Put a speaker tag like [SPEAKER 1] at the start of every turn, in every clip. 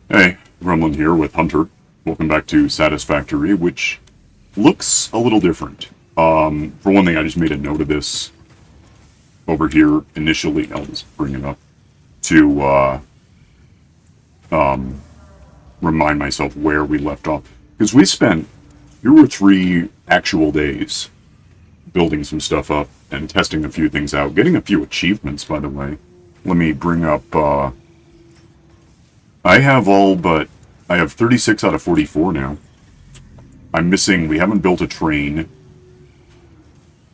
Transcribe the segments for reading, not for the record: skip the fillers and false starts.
[SPEAKER 1] Hey, Gremlin here with Hunter. Welcome back to Satisfactory, which looks a little different. For one thing, I just made a note of this over here initially. I'll just bring it up to remind myself where we left off. Because we spent 2 or 3 actual days building some stuff up and testing a few things out, getting a few achievements, by the way. Let me bring up, I have 36 out of 44 now. I'm missing, we haven't built a train.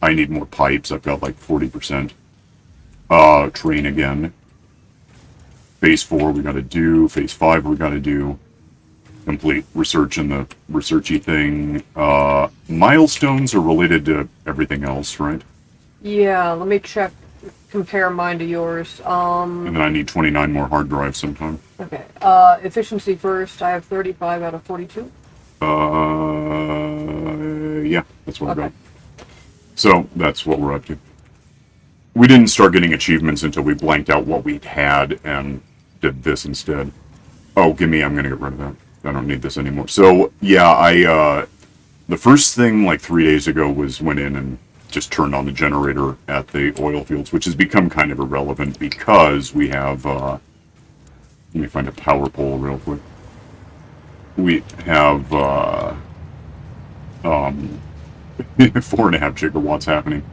[SPEAKER 1] I need more pipes, I've got like 40%. Train again. Phase 4 we gotta do, Phase 5 we gotta do. Complete research in the researchy thing. Milestones are related to everything else, right?
[SPEAKER 2] Yeah, let me check, compare mine to yours.
[SPEAKER 1] And then I need 29 more hard drives sometime.
[SPEAKER 2] Okay. Efficiency first. I have 35 out of 42.
[SPEAKER 1] Yeah, that's what
[SPEAKER 2] Okay.
[SPEAKER 1] I got. So, that's what we're up to. We didn't start getting achievements until we blanked out what we'd had and did this instead. Oh, I'm gonna get rid of that. I don't need this anymore. So, yeah, the first thing like 3 days ago was went in and just turned on the generator at the oil fields, which has become kind of irrelevant because we have, let me find a power pole real quick. We have, 4.5 gigawatts happening.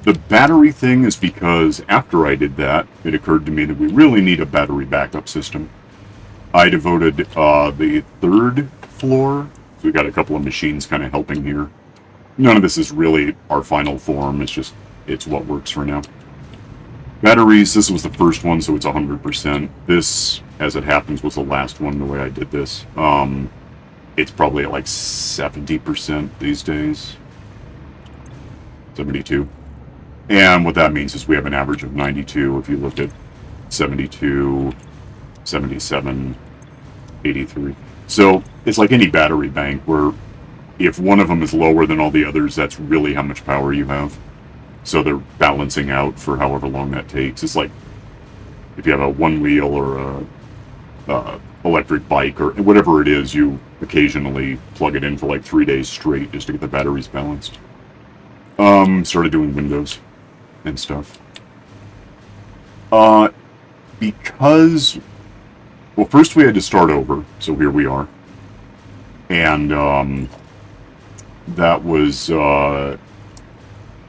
[SPEAKER 1] The battery thing is because after I did that, it occurred to me that we really need a battery backup system. I devoted the 3rd floor, so we got a couple of machines kind of helping here. None of this is really our final form, it's what works for now. Batteries, this was the first one, so it's 100%. This, as it happens, was the last one, the way I did this. It's probably at like 70% these days. 72. And what that means is we have an average of 92. If you look at 72, 77, 83. So it's like any battery bank where if one of them is lower than all the others, that's really how much power you have. So they're balancing out for however long that takes. It's like if you have a one wheel or a electric bike or whatever it is, you occasionally plug it in for like 3 days straight just to get the batteries balanced. Started doing windows and stuff. Because, well, first we had to start over, so here we are. And, that was, a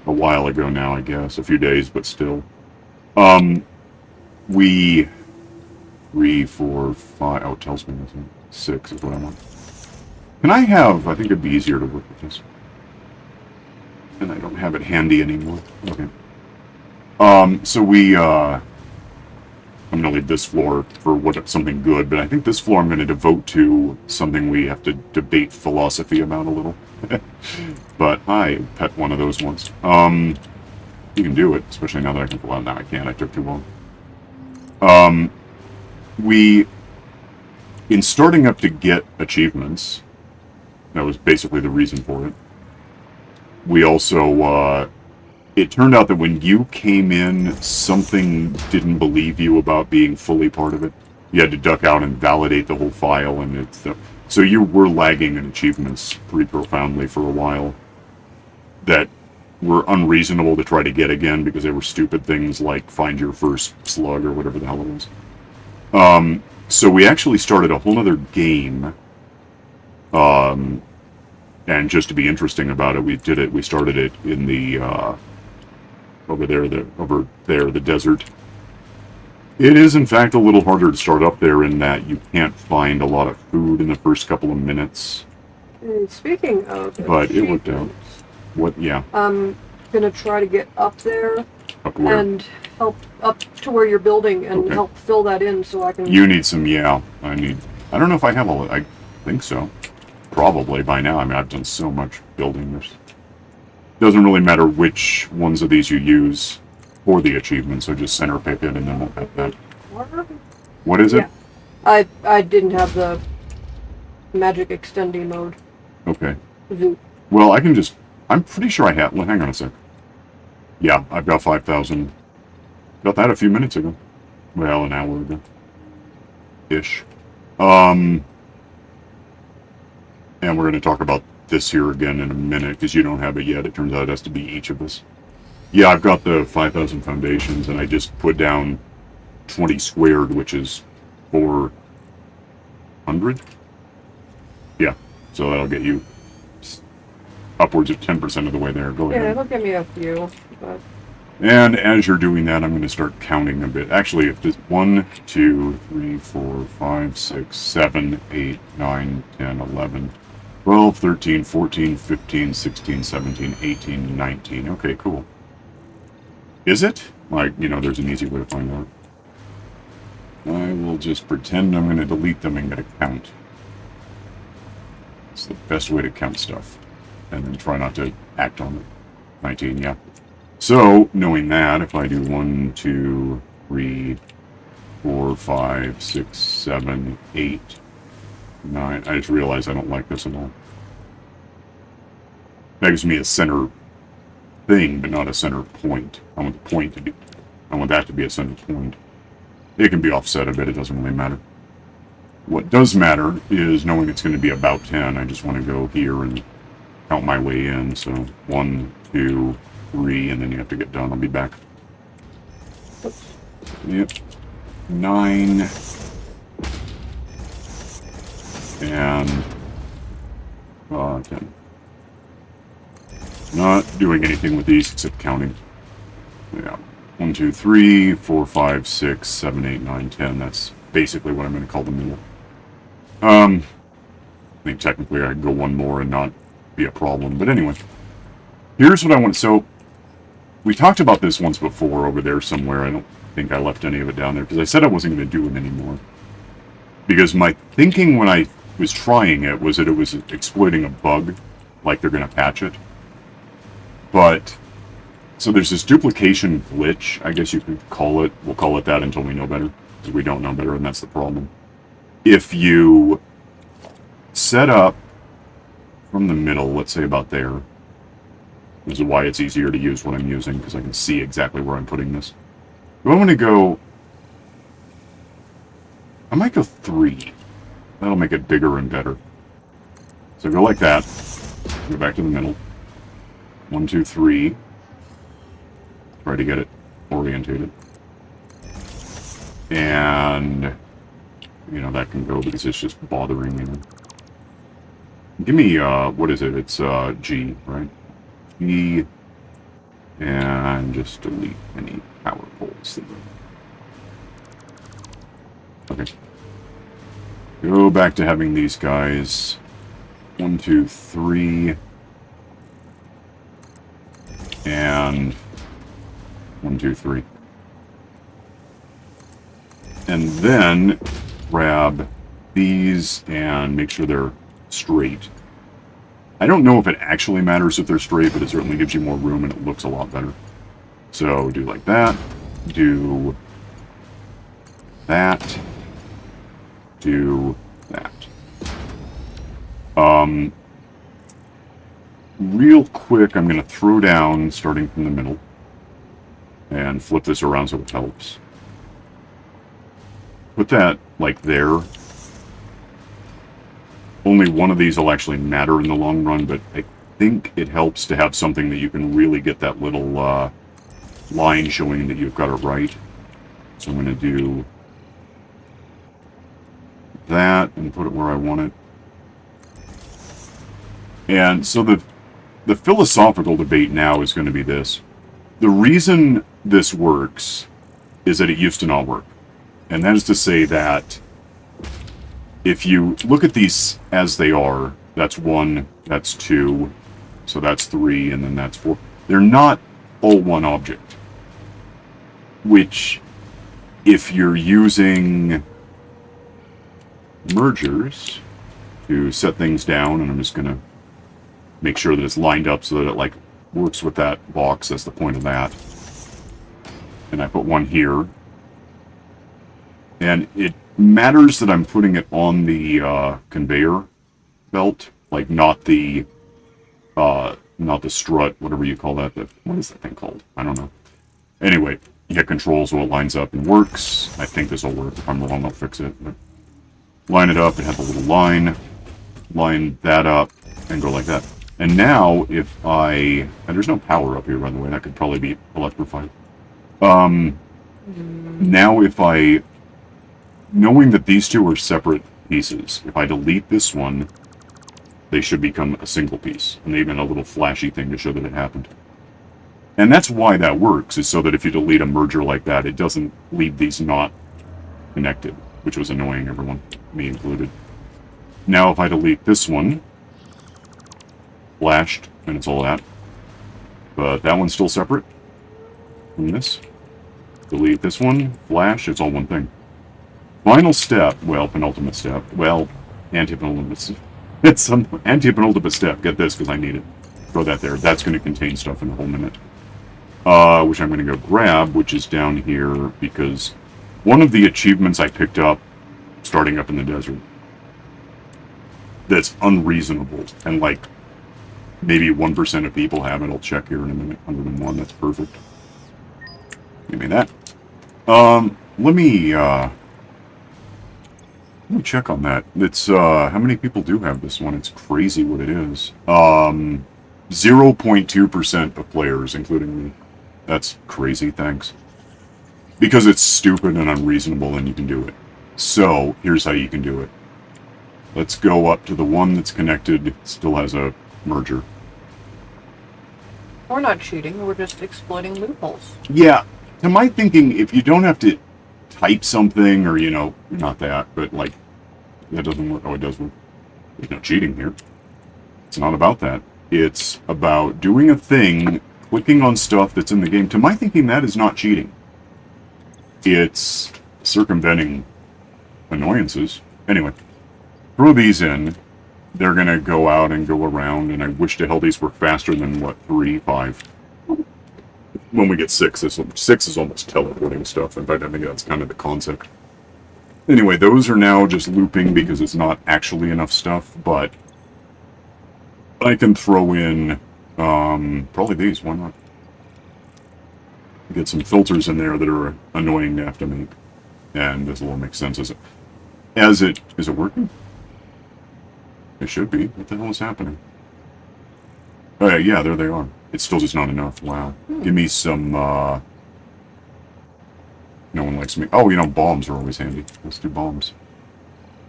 [SPEAKER 1] while ago now, I guess. A few days, but still. We... 3, 4, 5... Oh, it tells me nothing. 6 is what I want. Can I have... I think it'd be easier to work with this. And I don't have it handy anymore. Okay. So I'm gonna leave this floor for something good, but I think this floor I'm gonna devote to something we have to debate philosophy about a little. But I pet one of those once. You can do it, especially now that I can pull out. Now I can't, I took too long. In starting up to get achievements, that was basically the reason for it. We also, it turned out that when you came in, something didn't believe you about being fully part of it. You had to duck out and validate the whole file, and so you were lagging in achievements pretty profoundly for a while that were unreasonable to try to get again because they were stupid things like find your first slug or whatever the hell it was. So we actually started a whole other game. And just to be interesting about it, we started it in the, over there, the desert. It is, in fact, a little harder to start up there in that you can't find a lot of food in the first couple of minutes.
[SPEAKER 2] And speaking of
[SPEAKER 1] But it worked out. What, yeah.
[SPEAKER 2] I'm gonna try to get up there
[SPEAKER 1] Up where?
[SPEAKER 2] and help up to where you're building and
[SPEAKER 1] Okay.
[SPEAKER 2] help fill that in so I can...
[SPEAKER 1] You need some, yeah. I don't know if I have all, I think so. Probably by now. I mean, I've done so much building this. Doesn't really matter which ones of these you use for the achievement, so just center pick it and then we'll pick that. What is it?
[SPEAKER 2] Yeah. I didn't have the magic extending mode.
[SPEAKER 1] Okay.
[SPEAKER 2] Zoop.
[SPEAKER 1] Well, I'm pretty sure I have, well, hang on a sec. Yeah, I've got 5,000. Got that a few minutes ago. Well, an hour ago. Ish. And we're going to talk about this here again in a minute because you don't have it yet. It turns out it has to be each of us. Yeah, I've got the 5,000 foundations, and I just put down 20 squared, which is 400. Yeah, so that'll get you upwards of 10% of the way there. Go
[SPEAKER 2] Yeah,
[SPEAKER 1] ahead.
[SPEAKER 2] it'll give me a few, but
[SPEAKER 1] And as you're doing that, I'm going to start counting a bit. Actually, if there's 1, 2, 3, 4, 5, 6, 7, 8, 9, 10, 11, 12, 13, 14, 15, 16, 17, 18, 19. Okay, cool. Is it? Like, there's an easy way to find out. I will just pretend I'm going to delete them and get a count. It's the best way to count stuff. And then try not to act on it. 19, yeah. So, knowing that, if I do 1, 2, 3, 4, 5, 6, 7, 8, 9... I just realized I don't like this at all. That gives me a center thing, but not a center point. I want the point to be... I want that to be a center point. It can be offset a bit, it doesn't really matter. What does matter is knowing it's going to be about 10. I just want to go here and count my way in. So 1, 2, 3, and then you have to get done. I'll be back. Yep. 9. And 10. Not doing anything with these except counting. Yeah. 1, 2, 3, 4, 5, 6, 7, 8, 9, 10. That's basically what I'm going to call the middle. I think technically I could go one more and not be a problem. But anyway, here's what I want. So, we talked about this once before over there somewhere. I don't think I left any of it down there because I said I wasn't going to do it anymore. Because my thinking when I was trying it was that it was exploiting a bug, like they're going to patch it. But, so there's this duplication glitch, I guess you could call it. We'll call it that until we know better, because we don't know better, and that's the problem. If you set up from the middle, let's say about there, this is why it's easier to use what I'm using, because I can see exactly where I'm putting this. If I want to go, I might go 3. That'll make it bigger and better. So go like that, go back to the middle. 1, 2, 3. Try to get it orientated. And, that can go because it's just bothering me. Give me, what is it? It's, G, right? G, and just delete any power poles. Okay. Go back to having these guys. 1, 2, 3. And 1, 2, 3. And then grab these and make sure they're straight. I don't know if it actually matters if they're straight, but it certainly gives you more room and it looks a lot better. So do like that. Do that. Do that. Real quick, I'm going to throw down, starting from the middle, and flip this around so it helps. Put that, like, there. Only one of these will actually matter in the long run, but I think it helps to have something that you can really get that little line showing that you've got it right. So I'm going to do that and put it where I want it. And so the philosophical debate now is going to be this. The reason this works is that it used to not work. And that is to say that if you look at these as they are, that's 1, that's 2, so that's 3, and then that's 4. They're not all one object. Which, if you're using mergers to set things down, and I'm just going to make sure that it's lined up so that it like works with that box. That's the point of that. And I put one here. And it matters that I'm putting it on the conveyor belt, like not the strut, whatever you call that. What is that thing called? I don't know. Anyway, you hit control so it lines up and works. I think this will work. If I'm wrong, I'll fix it. But line it up, it had the little line, line that up, and go like that. And now, if I... And there's no power up here, by the way, that could probably be electrified. Now if I... Knowing that these two are separate pieces, if I delete this one, they should become a single piece. And even a little flashy thing to show that it happened. And that's why that works, is so that if you delete a merger like that, it doesn't leave these not connected, which was annoying everyone, me included. Now if I delete this one, flashed, and it's all that. But that one's still separate from this. Delete this one, flash, it's all one thing. Final step, well, penultimate step, well, anti-penultimate. It's some anti-penultimate step. Get this, because I need it. Throw that there. That's going to contain stuff in a whole minute. Which I'm going to go grab, which is down here, because one of the achievements I picked up, starting up in the desert, that's unreasonable, and like, maybe 1% of people have it. I'll check here in a minute. 101, that's perfect. Give me that. Let me check on that. It's, how many people do have this one? It's crazy what it is. 0.2% of players, including me. That's crazy, thanks. Because it's stupid and unreasonable and you can do it. So, here's how you can do it. Let's go up to the one that's connected, still has a merger.
[SPEAKER 2] We're not cheating, we're just exploiting loopholes.
[SPEAKER 1] Yeah, to my thinking, if you don't have to type something, or, you know, not that, but, like, that doesn't work. Oh, it does work. There's no cheating here. It's not about that. It's about doing a thing, clicking on stuff that's in the game. To my thinking, that is not cheating. It's circumventing annoyances. Anyway, throw these in. They're going to go out and go around, and I wish to hell these were faster than, what, 3, 5? When we get 6 is almost teleporting stuff. In fact, I think that's kind of the concept. Anyway, those are now just looping because it's not actually enough stuff, but I can throw in, probably these, why not? Get some filters in there that are annoying to have to make. And this will make sense is it working? It should be. What the hell is happening? Oh yeah, there they are. It's still just not enough. Wow. Give me some, no one likes me. Oh, you know, bombs are always handy. Let's do bombs.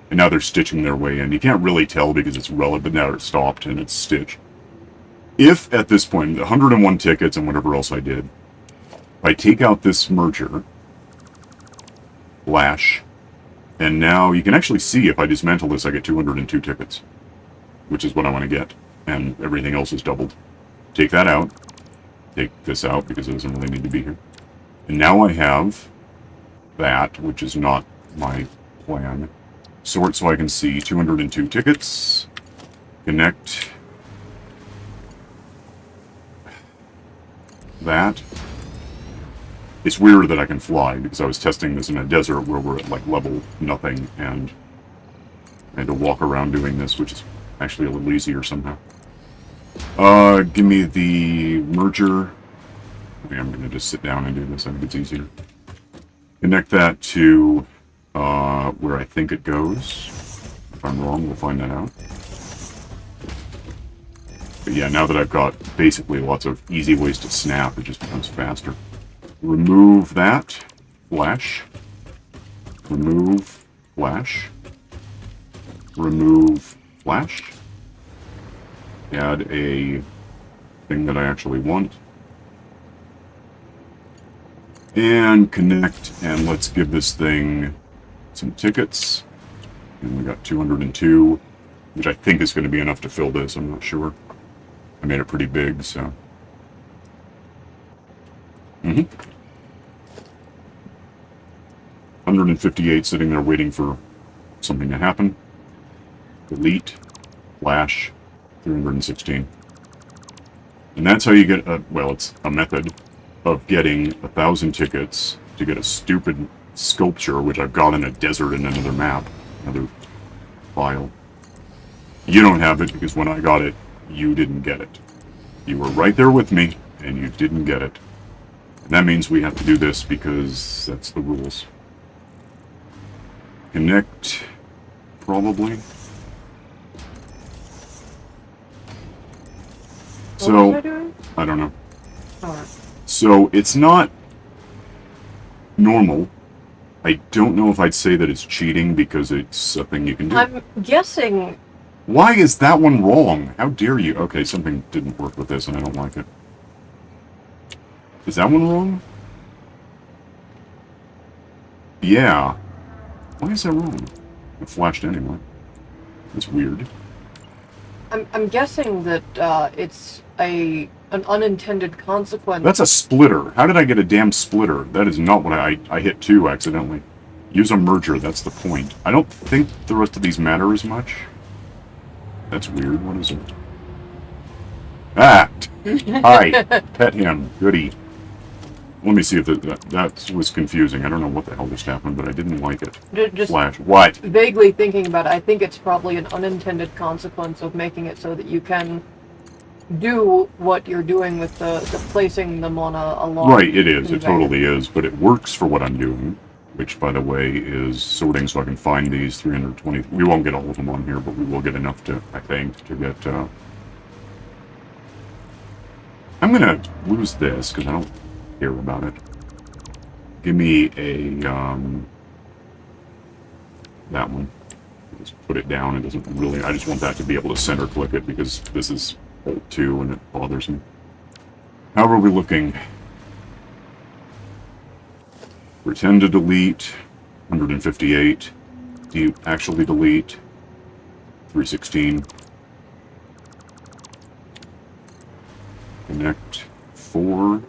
[SPEAKER 1] And now they're stitching their way in. You can't really tell because it's relevant, but now it's stopped and it's stitched. If, at this point, the 101 tickets and whatever else I did, if I take out this merger, flash, and now you can actually see if I dismantle this, I get 202 tickets, which is what I want to get, and everything else is doubled. Take that out. Take this out because it doesn't really need to be here. And now I have that, which is not my plan. Sort so I can see 202 tickets. Connect that. It's weird that I can fly, because I was testing this in a desert where we're at, like, level nothing, and I had to walk around doing this, which is actually a little easier somehow. Give me the merger. Okay, I'm going to just sit down and do this. I think it's easier. Connect that to where I think it goes. If I'm wrong, we'll find that out. But yeah, now that I've got basically lots of easy ways to snap, it just becomes faster. Remove that. Flash. Remove. Flash. Remove. Flash. Add a thing that I actually want. And connect, and let's give this thing some tickets. And we got 202, which I think is going to be enough to fill this, I'm not sure. I made it pretty big, so. 158 sitting there waiting for something to happen. Delete. Flash. 316. And that's how you get a, well, it's a method of getting 1,000 tickets to get a stupid sculpture, which I've got in a desert in another map, another file. You don't have it because when I got it, you didn't get it. You were right there with me, and you didn't get it. And that means we have to do this because that's the rules. Connect probably.
[SPEAKER 2] What
[SPEAKER 1] So,
[SPEAKER 2] was I doing?
[SPEAKER 1] I don't know.
[SPEAKER 2] Alright.
[SPEAKER 1] So, it's not normal. I don't know if I'd say that it's cheating because it's a thing you can do.
[SPEAKER 2] I'm guessing.
[SPEAKER 1] Why is that one wrong? How dare you? Okay, something didn't work with this and I don't like it. Is that one wrong? Yeah. Why is that wrong? It flashed anyway. That's weird.
[SPEAKER 2] I'm guessing that it's an unintended consequence.
[SPEAKER 1] That's a splitter. How did I get a damn splitter? That is not what I hit 2 accidentally. Use a merger, that's the point. I don't think the rest of these matter as much. That's weird. What is it? Ah! Hi! Pet him. Goody. Let me see if that was confusing. I don't know what the hell just happened, but I didn't like it.
[SPEAKER 2] Just
[SPEAKER 1] Flash. What?
[SPEAKER 2] vaguely thinking about it, I think it's probably an unintended consequence of making it so that you can do what you're doing with the placing them on a long
[SPEAKER 1] Right, it is. It
[SPEAKER 2] conveyor.
[SPEAKER 1] totally is. But it works for what I'm doing, which, by the way, is sorting so I can find these 320. We won't get all of them on here, but we will get enough to, I think, to get... I'm going to lose this, because I don't care about it. Give me a... that one. Just put it down. It doesn't really... I just want that to be able to center click it, because this is Alt 2, and it bothers me. How are we looking? Pretend to delete, 158. Do you actually delete? 316. Connect 4.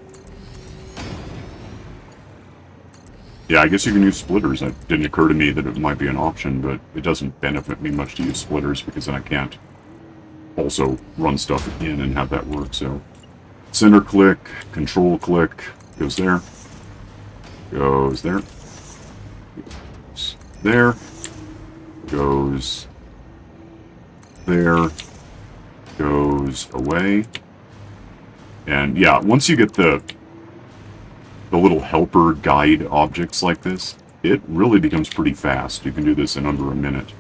[SPEAKER 1] Yeah, I guess you can use splitters. It didn't occur to me that it might be an option, but it doesn't benefit me much to use splitters because then I can't also run stuff in and have that work. So center click, control click, goes there, goes there, goes there, goes there, goes away. And yeah, once you get the little helper guide objects like this, it really becomes pretty fast. You can do this in under a minute.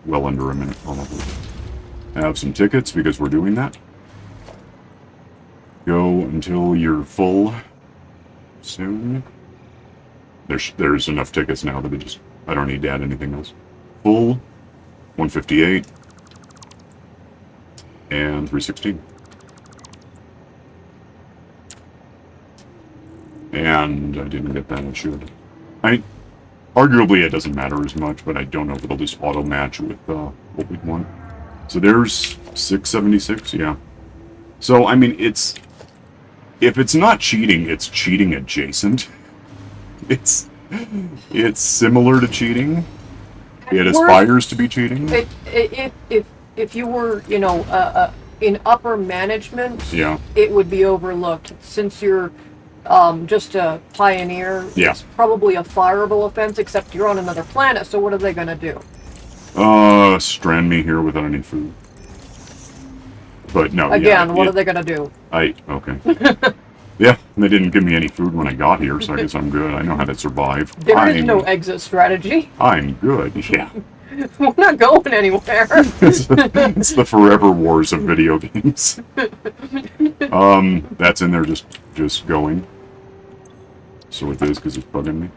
[SPEAKER 1] Well under a minute, probably. Have some tickets because we're doing that. Go until you're full. Soon. There's enough tickets now that I don't need to add anything else. Full, 158, and 316. And I didn't get that, I should. Arguably it doesn't matter as much, but I don't know if it'll just auto-match with what we want. So there's 676, yeah. So, I mean, if it's not cheating, it's cheating adjacent. It's similar to cheating. It aspires to be cheating.
[SPEAKER 2] If you were, you know, in upper management,
[SPEAKER 1] Yeah.
[SPEAKER 2] it would be overlooked. Since you're just a pioneer,
[SPEAKER 1] Yeah.
[SPEAKER 2] it's probably a fireable offense, except you're on another planet, so what are they going to do?
[SPEAKER 1] Strand me here without any food. But no,
[SPEAKER 2] Again,
[SPEAKER 1] yeah,
[SPEAKER 2] what are they going to do?
[SPEAKER 1] okay. Yeah, they didn't give me any food when I got here, so I guess I'm good. I know how to survive.
[SPEAKER 2] There is no exit strategy.
[SPEAKER 1] I'm good, yeah.
[SPEAKER 2] We're not going anywhere.
[SPEAKER 1] It's the forever wars of video games. That's in there just going. So it is because it's bugging me.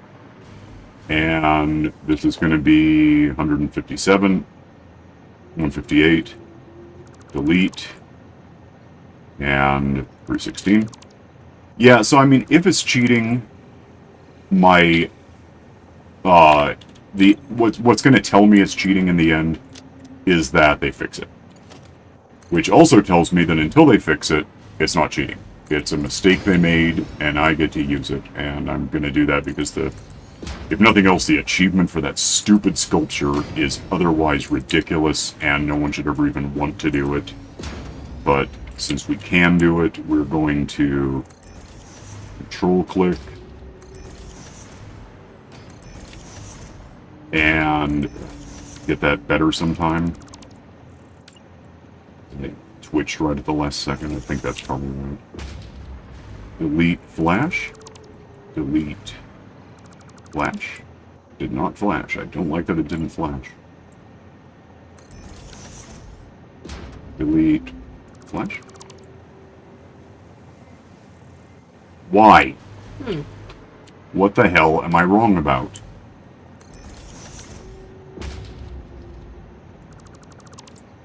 [SPEAKER 1] And this is going to be 157, 158, delete, and 316. Yeah, so I mean, if it's cheating, my what's going to tell me it's cheating in the end is that they fix it. Which also tells me that until they fix it, it's not cheating. It's a mistake they made, and I get to use it. And I'm going to do that because if nothing else, the achievement for that stupid sculpture is otherwise ridiculous, and no one should ever even want to do it. But since we can do it, we're going to control click and get that better sometime. They twitched right at the last second. I think that's probably right. Delete flash. Delete flash. Did not flash. I don't like that it didn't flash. Delete flash. Why? What the hell am I wrong about?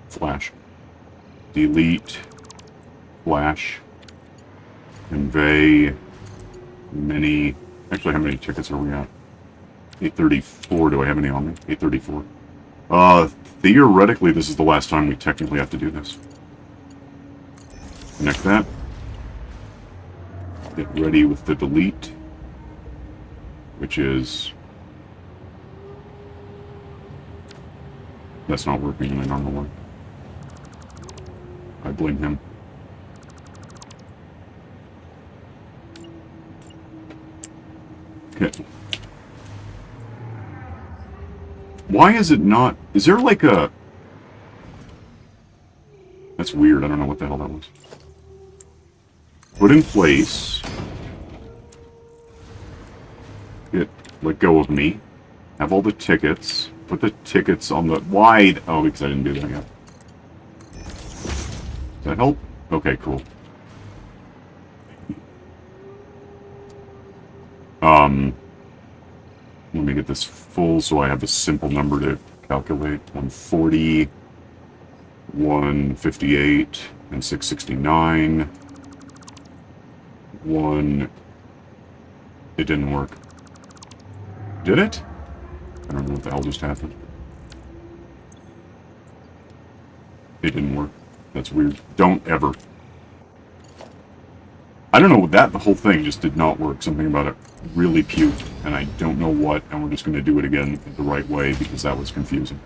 [SPEAKER 1] Flash. Delete flash. Convey many. Actually, how many tickets are we at? 834. Do I have any on me? 834. Theoretically, this is the last time we technically have to do this. Connect that. Get ready with the delete, which is... That's not working in a normal one. I blame him. Okay. Why is it not... Is there like a... That's weird. I don't know what the hell that was. Put in place. Let go of me. Have all the tickets. Put the tickets on the... Why? Oh, because I didn't do that yet. Does that help? Okay, cool. Let me get this full so I have a simple number to calculate. 140, 158, and 669. It didn't work. Did it? I don't know what the hell just happened. It didn't work. That's weird. Don't ever. I don't know what the whole thing just did not work. Something about it really puked, and I don't know what, and we're just going to do it again the right way because that was confusing.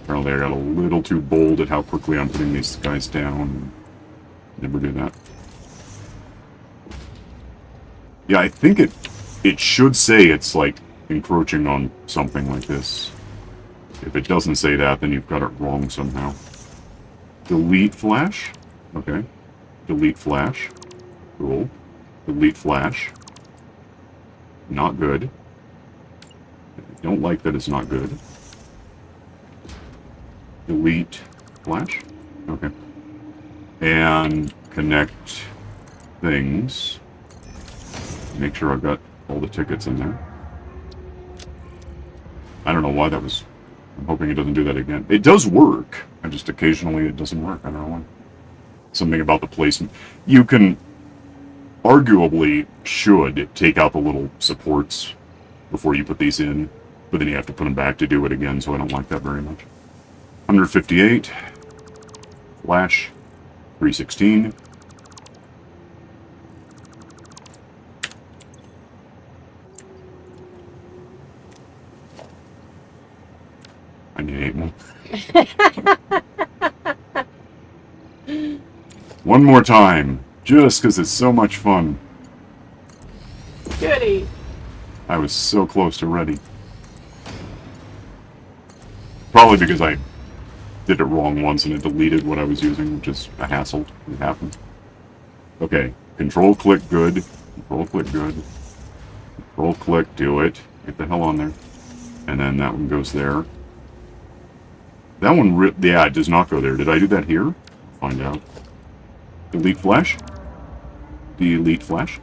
[SPEAKER 1] Apparently I got a little too bold at how quickly I'm putting these guys down. Never do that. Yeah, I think it should say it's like encroaching on something like this. If it doesn't say that, then you've got it wrong somehow. Delete flash? Okay. Delete flash. Cool. Delete flash. Not good. I don't like that it's not good. Delete flash. Okay. And connect things. Make sure I've got all the tickets in there. I don't know why that was... I'm hoping it doesn't do that again. It does work. I just occasionally it doesn't work. I don't know why. Something about the placement. You can arguably should take out the little supports before you put these in, but then you have to put them back to do it again, so I don't like that very much. 158. Flash. 316. I need 8 more. One more time, just because it's so much fun.
[SPEAKER 2] Goody.
[SPEAKER 1] I was so close to ready. Probably because I did it wrong once and it deleted what I was using, which is a hassle. It happened. Okay, control click good. Control click good. Control click, do it. Get the hell on there. And then that one goes there. That one, yeah, it does not go there. Did I do that here? Find out. Delete flash. Delete flash.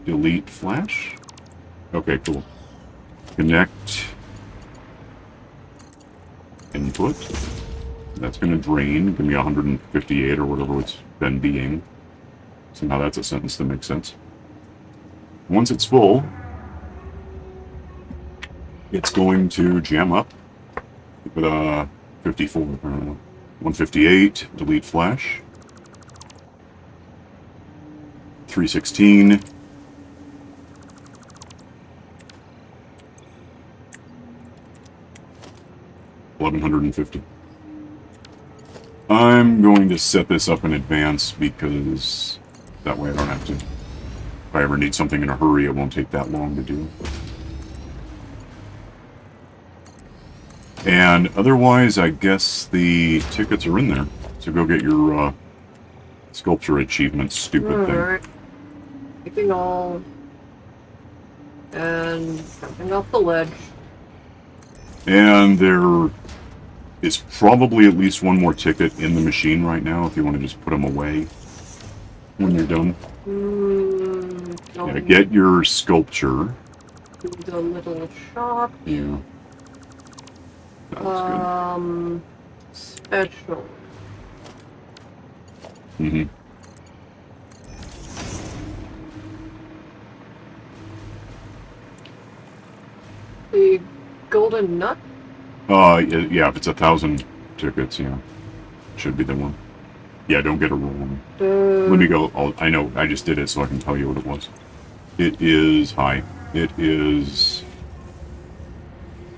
[SPEAKER 1] Delete flash. Okay, cool. Connect. Input. That's going to drain. Give me 158 or whatever it's been being. So now that's a sentence that makes sense. Once it's full, it's going to jam up. But 54, 158, delete flash. 316. $1,150. I'm going to set this up in advance because that way I don't have to. If I ever need something in a hurry, it won't take that long to do. And otherwise, I guess the tickets are in there. So go get your sculpture achievement, stupid thing.
[SPEAKER 2] Alright. Taking all. And jumping off the ledge.
[SPEAKER 1] And they're is probably at least one more ticket in the machine right now if you want to just put them away when you're done. Yeah, get your sculpture.
[SPEAKER 2] The little shop.
[SPEAKER 1] Yeah. That's
[SPEAKER 2] good. Special.
[SPEAKER 1] Mm-hmm.
[SPEAKER 2] The golden nut?
[SPEAKER 1] Yeah, if it's 1,000 tickets, yeah. Should be the one. Yeah, don't get it wrong. Let me go. I know, I just did it so I can tell you what it was. It is high. It is...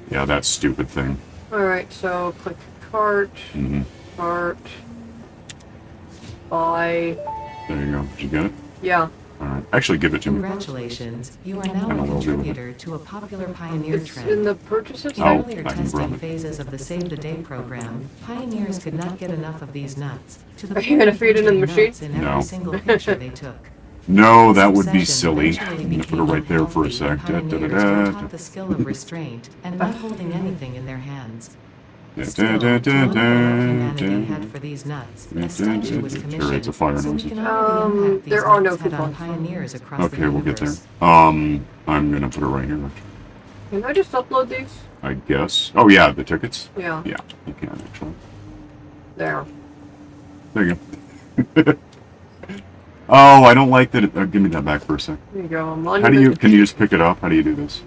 [SPEAKER 1] Yeah, that stupid thing.
[SPEAKER 2] Alright, so click cart.
[SPEAKER 1] Mm-hmm.
[SPEAKER 2] Cart. Buy.
[SPEAKER 1] There you go. Did you get it?
[SPEAKER 2] Yeah.
[SPEAKER 1] Alright. Actually, give it to me.
[SPEAKER 3] Congratulations, you are now a contributor to a popular pioneer
[SPEAKER 2] It's
[SPEAKER 3] trend.
[SPEAKER 2] in the purchases
[SPEAKER 3] In
[SPEAKER 1] Oh,
[SPEAKER 3] earlier
[SPEAKER 1] I can grab
[SPEAKER 3] testing
[SPEAKER 1] it.
[SPEAKER 3] phases of the Save the Day program, pioneers could not get enough of these nuts. To the
[SPEAKER 2] Are you gonna
[SPEAKER 3] point of
[SPEAKER 2] feed it in the
[SPEAKER 3] putting
[SPEAKER 2] machine?
[SPEAKER 3] nuts in every
[SPEAKER 1] No.
[SPEAKER 3] single picture they took.
[SPEAKER 1] No, that would be
[SPEAKER 3] Obsession
[SPEAKER 1] silly.
[SPEAKER 3] eventually
[SPEAKER 1] I'm gonna put it
[SPEAKER 3] became
[SPEAKER 1] right there for a
[SPEAKER 3] unhealthy, and
[SPEAKER 1] sec. Da, da,
[SPEAKER 3] pioneers
[SPEAKER 1] da,
[SPEAKER 3] were
[SPEAKER 1] da,
[SPEAKER 3] taught the skill of restraint and not holding anything in their hands.
[SPEAKER 1] da,
[SPEAKER 3] Still,
[SPEAKER 1] da,
[SPEAKER 3] to
[SPEAKER 1] da,
[SPEAKER 3] honor the love
[SPEAKER 1] da,
[SPEAKER 3] humanity
[SPEAKER 1] da.
[SPEAKER 3] had for these nuts,
[SPEAKER 1] Da,
[SPEAKER 3] a statue was
[SPEAKER 1] da, da.
[SPEAKER 3] commissioned,
[SPEAKER 1] Sure, it's a fire
[SPEAKER 3] so we
[SPEAKER 1] noise.
[SPEAKER 3] can honor the impact these
[SPEAKER 2] there are no
[SPEAKER 3] nuts had on
[SPEAKER 2] coupons.
[SPEAKER 3] pioneers across
[SPEAKER 1] Okay,
[SPEAKER 3] the
[SPEAKER 1] we'll get there.
[SPEAKER 3] universe.
[SPEAKER 1] I'm gonna put it right here.
[SPEAKER 2] Can I just upload these?
[SPEAKER 1] I guess. Oh yeah, the tickets?
[SPEAKER 2] Yeah.
[SPEAKER 1] Yeah, you can actually.
[SPEAKER 2] There.
[SPEAKER 1] There you go. Oh, I don't like that. Give me that back for a sec.
[SPEAKER 2] There you go.
[SPEAKER 1] How do you? Can you just pick it up? How do you do this?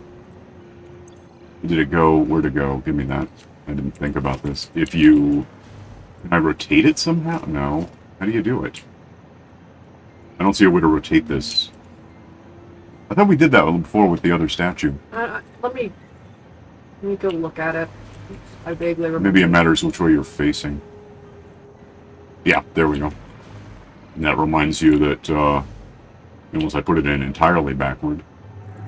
[SPEAKER 1] Did it go? Where to go? Give me that. I didn't think about this. If you, can I rotate it somehow? No. How do you do it? I don't see a way to rotate this. I thought we did that before with the other statue.
[SPEAKER 2] Let me go look at it. I vaguely remember.
[SPEAKER 1] Maybe it matters which way you're facing. Yeah, there we go. And that reminds you that, unless I put it in entirely backward.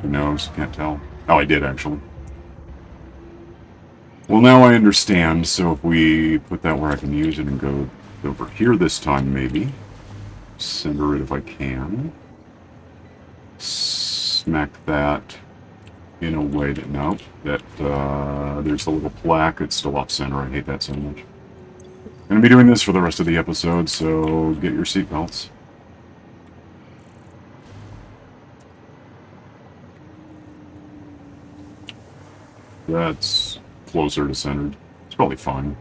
[SPEAKER 1] Who knows? Can't tell. Oh, I did, actually. Well, now I understand, so if we put that where I can use it and go over here this time, maybe. Center it if I can. Smack that in a way that, no, that, there's a little plaque. It's still off center. I hate that so much. I'm going to be doing this for the rest of the episode, so get your seatbelts. That's closer to centered. It's probably fine.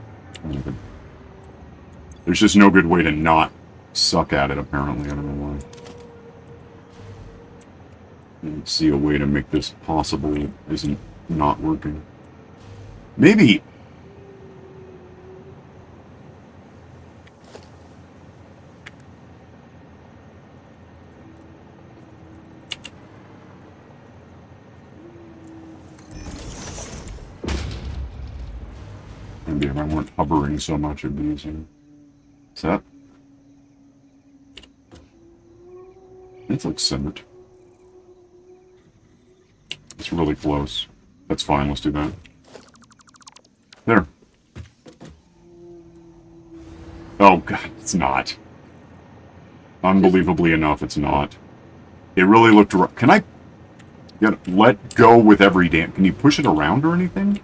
[SPEAKER 1] There's just no good way to not suck at it, apparently. I don't know why. I don't see a way to make this possible. It isn't not working. Maybe... Maybe if I weren't hovering so much, it'd be easier. Set. It looks centered. It's really close. That's fine, let's do that. There. Oh god, it's not. Unbelievably enough, it's not. It really looked... Can I... let go with every damn... Can you push it around or anything?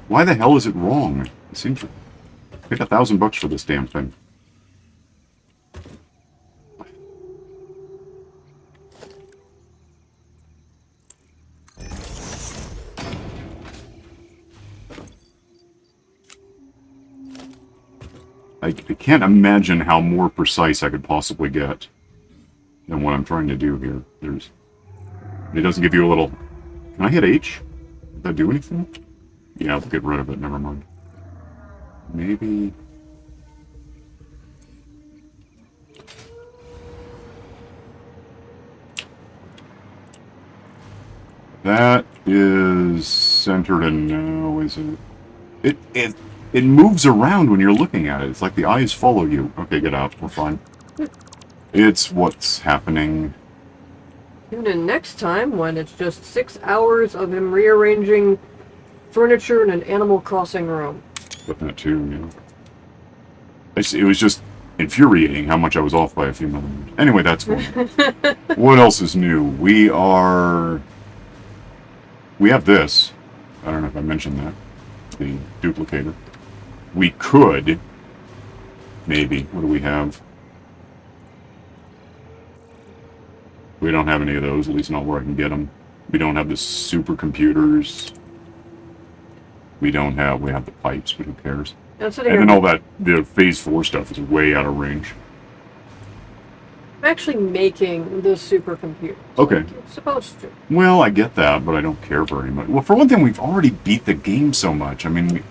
[SPEAKER 1] Why the hell is it wrong? It seems... I paid $1,000 for this damn thing. I can't imagine how more precise I could possibly get than what I'm trying to do here. It doesn't give you a little... Can I hit H? Did that do anything? Yeah, I'll get rid of it, never mind. Maybe... That is centered and no, is it? It moves around when you're looking at it. It's like the eyes follow you. Okay, get out. We're fine. It's what's happening.
[SPEAKER 2] Tune in next time when it's just 6 hours of him rearranging furniture in an Animal Crossing room.
[SPEAKER 1] But that too, yeah. It was just infuriating how much I was off by a few millimeters. Anyway, that's cool. What else is new? We have this. I don't know if I mentioned that. the duplicator. We could, maybe, what do we have? We don't have any of those, at least not where I can get them. We don't have the supercomputers. We have the pipes, but who cares?
[SPEAKER 2] And
[SPEAKER 1] then all that, the Phase 4 stuff is way out of range.
[SPEAKER 2] I'm actually making the supercomputer.
[SPEAKER 1] Okay.
[SPEAKER 2] Like it's supposed to.
[SPEAKER 1] Well, I get that, but I don't care very much. Well, for one thing, we've already beat the game so much. I mean,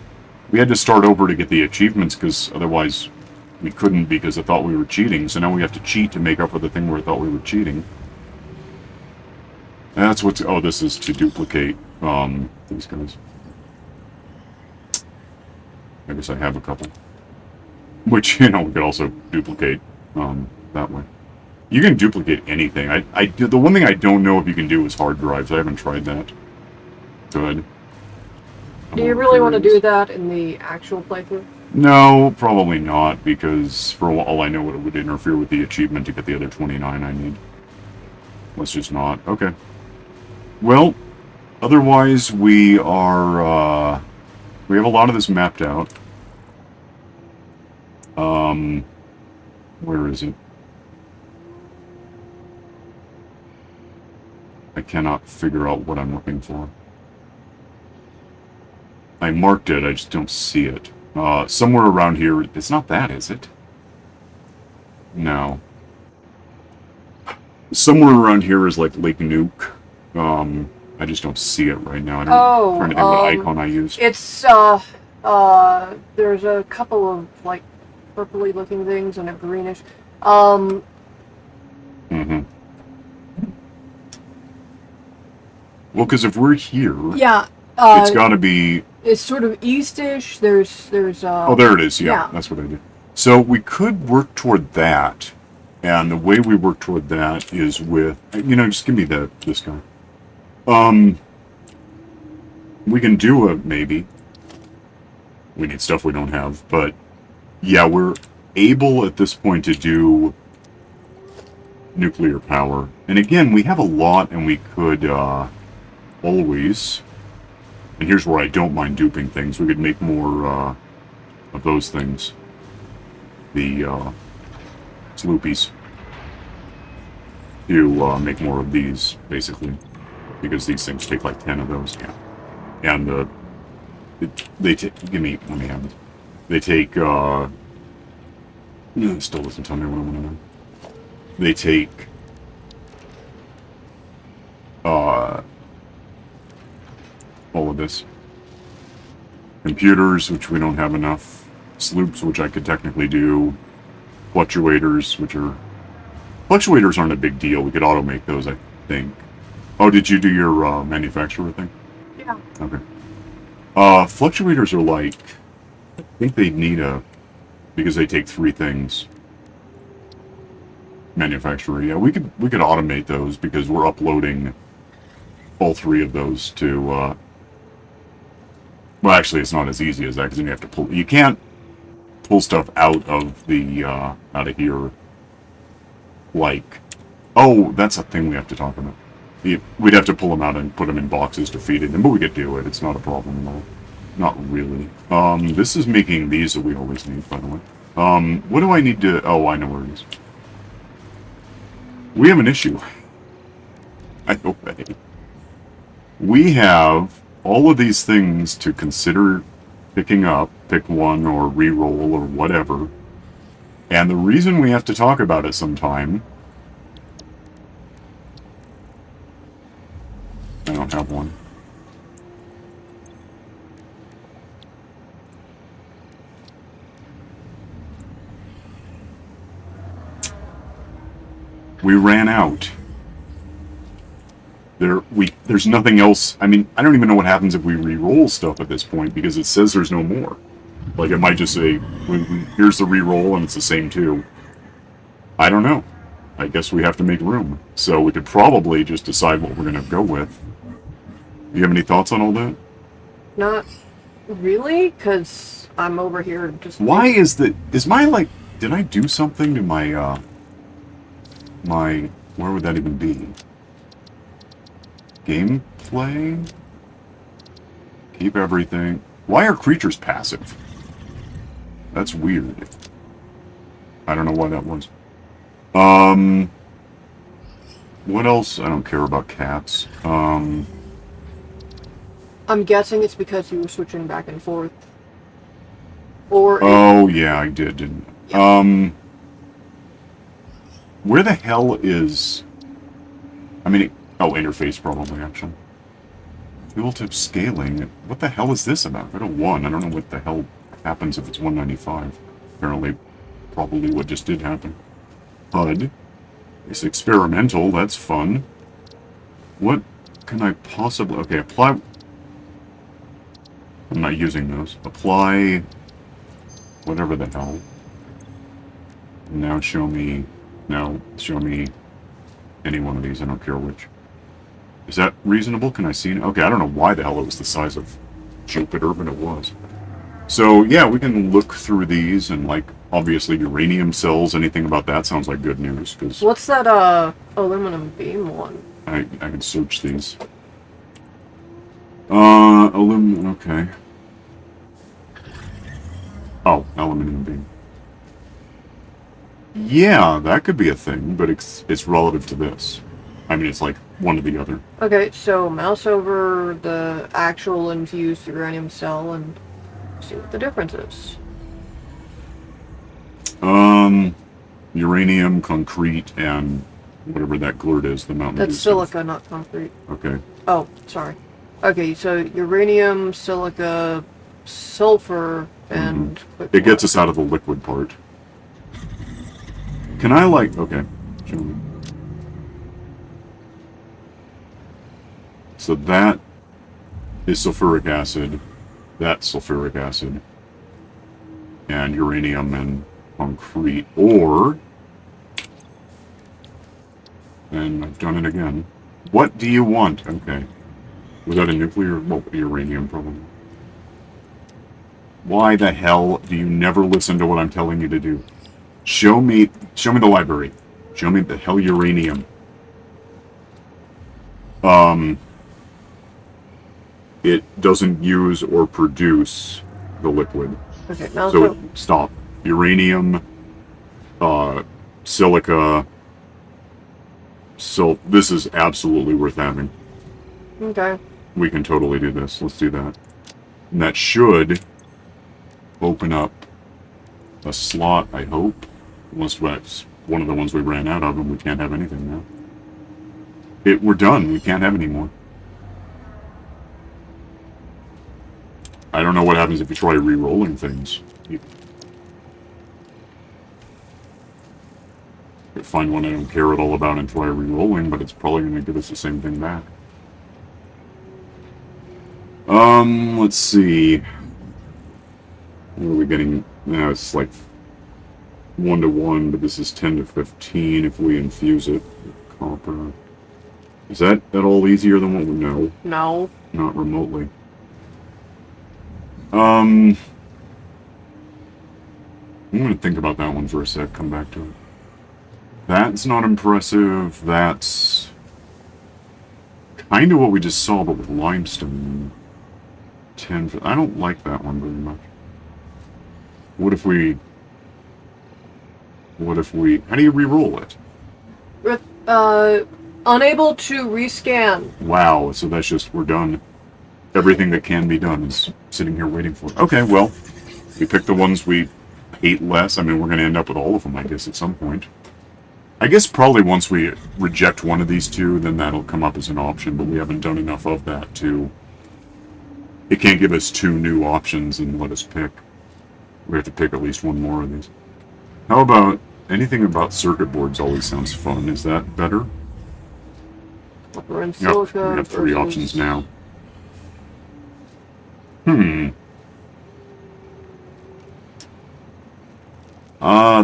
[SPEAKER 1] we had to start over to get the achievements, because otherwise we couldn't, because I thought we were cheating. So now we have to cheat to make up for the thing where I thought we were cheating. And that's what's... Oh, this is to duplicate these guys. I guess I have a couple. Which, you know, we could also duplicate that way. You can duplicate anything. The one thing I don't know if you can do is hard drives. I haven't tried that. Good.
[SPEAKER 2] Do you really want to do that in the actual playthrough?
[SPEAKER 1] No, probably not, because for all I know it would interfere with the achievement to get the other 29 I need. Let's just not. Okay. Well, otherwise we are, we have a lot of this mapped out. Where is it? I cannot figure out what I'm looking for. I marked it, I just don't see it. Somewhere around here. It's not that, is it? No. Somewhere around here is like Lake Nuke. I just don't see it right now. I don't I'm trying to think what icon I used.
[SPEAKER 2] It's, there's a couple of, like, purpley looking things and a greenish.
[SPEAKER 1] Well, because if we're here,
[SPEAKER 2] yeah,
[SPEAKER 1] it's got to be...
[SPEAKER 2] It's sort of east-ish. There's
[SPEAKER 1] oh, there it is. Yeah,
[SPEAKER 2] yeah,
[SPEAKER 1] that's what I did. So we could work toward that, and the way we work toward that is with, you know, just give me this guy. We can do a maybe. We need stuff we don't have, but yeah, we're able at this point to do nuclear power. And again, we have a lot, and we could always. And here's where I don't mind duping things. We could make more of those things. The sloopies. To make more of these, basically. Because these things take like 10 of those, yeah. And they take... let me have this. They take, it still doesn't tell me what I want to know. They take, all of this. Computers, which we don't have enough. Sloops, which I could technically do. Fluctuators, which are... Fluctuators aren't a big deal. We could automate those, I think. Oh, did you do your manufacturer thing?
[SPEAKER 2] yeah.
[SPEAKER 1] Okay. Fluctuators are like... I think they need a... because they take 3 things. Manufacturer, yeah. We could automate those because we're uploading all 3 of those to... well, actually, it's not as easy as that because then you have to pull... You can't pull stuff out of the... out of here. Like... Oh, that's a thing we have to talk about. We'd have to pull them out and put them in boxes to feed it in, but we could do it. It's not a problem at all. Not really. This is making these that we always need, by the way. What do I need to... Oh, I know where it is. We have an issue. I obey. We have all of these things to consider picking up, pick one, or re-roll, or whatever. And the reason we have to talk about it sometime... I don't have one. We ran out. There's nothing else. I mean, I don't even know what happens if we re-roll stuff at this point, because it says there's no more. Like, it might just say, here's the re-roll, and it's the same 2. I don't know. I guess we have to make room. So we could probably just decide what we're going to go with. Do you have any thoughts on all that?
[SPEAKER 2] Not really, because I'm over here just...
[SPEAKER 1] Why is the... Is my, like... Did I do something to my, my... Where would that even be? Gameplay? Keep everything. Why are creatures passive? That's weird. I don't know why that was. What else? I don't care about cats.
[SPEAKER 2] I'm guessing it's because you were switching back and forth. Or
[SPEAKER 1] Oh, yeah, I did, didn't I?
[SPEAKER 2] Yeah.
[SPEAKER 1] Where the hell is... I mean, oh, interface probably, actually. Tooltip scaling. What the hell is this about? I got a 1. I don't know what the hell happens if it's 195. Apparently, probably what just did happen. HUD. It's experimental. That's fun. What can I possibly... Okay, apply... I'm not using those. Apply... Whatever the hell. Now show me... Now show me any one of these. I don't care which. Is that reasonable? Can I see it? Okay, I don't know why the hell it was the size of Jupiter, but it was. So, yeah, we can look through these and, like, obviously uranium cells, anything about that sounds like good news, because
[SPEAKER 2] what's that, aluminum beam one?
[SPEAKER 1] I can search these. Aluminum, okay. Oh, aluminum beam. Yeah, that could be a thing, but it's relative to this. I mean, it's like one or the other.
[SPEAKER 2] Okay, so mouse over the actual infused uranium cell and see what the difference is.
[SPEAKER 1] Uranium, concrete, and whatever that glurt is, the mountain.
[SPEAKER 2] That's silica, not concrete.
[SPEAKER 1] Okay.
[SPEAKER 2] Oh, sorry. Okay, so uranium, silica, sulfur, and...
[SPEAKER 1] It gets us out of the liquid part. Can I, like... Okay. Show me. So that is sulfuric acid. That's sulfuric acid. And uranium and concrete. Or... And I've done it again. What do you want? Okay. Was that a nuclear? Well, uranium, probably. Why the hell do you never listen to what I'm telling you to do? Show me the library. Show me the hell uranium. It doesn't use or produce the liquid.
[SPEAKER 2] Okay, now
[SPEAKER 1] So stop. Uranium, silica. So this is absolutely worth having.
[SPEAKER 2] Okay.
[SPEAKER 1] We can totally do this. Let's do that. And that should open up a slot, I hope. Unless that's one of the ones we ran out of and we can't have anything now. We're done. We can't have any more. I don't know what happens if you try re-rolling things. You could find one I don't care at all about and try re-rolling, but it's probably going to give us the same thing back. Let's see. What are we getting? Now it's like 1 to 1, but this is 10 to 15 if we infuse it with copper. Is that at all easier than what we know?
[SPEAKER 2] No.
[SPEAKER 1] Not remotely. I'm going to think about that one for a sec, come back to it. That's not impressive. That's kind of what we just saw, but with limestone. 10 for, I don't like that one very much. What if we... How do you re-roll it?
[SPEAKER 2] With, unable to rescan.
[SPEAKER 1] Wow, so that's just, we're done. Everything that can be done is sitting here waiting for it. Okay, well, we pick the ones we hate less. I mean, we're going to end up with all of them, I guess, at some point. I guess probably once we reject one of these two, then that'll come up as an option, but we haven't done enough of that to... It can't give us 2 new options and let us pick. We have to pick at least one more of these. How about... Anything about circuit boards always sounds fun. Is that better?
[SPEAKER 2] Copper and
[SPEAKER 1] Yep,
[SPEAKER 2] silica
[SPEAKER 1] we have 3
[SPEAKER 2] versus-
[SPEAKER 1] options now.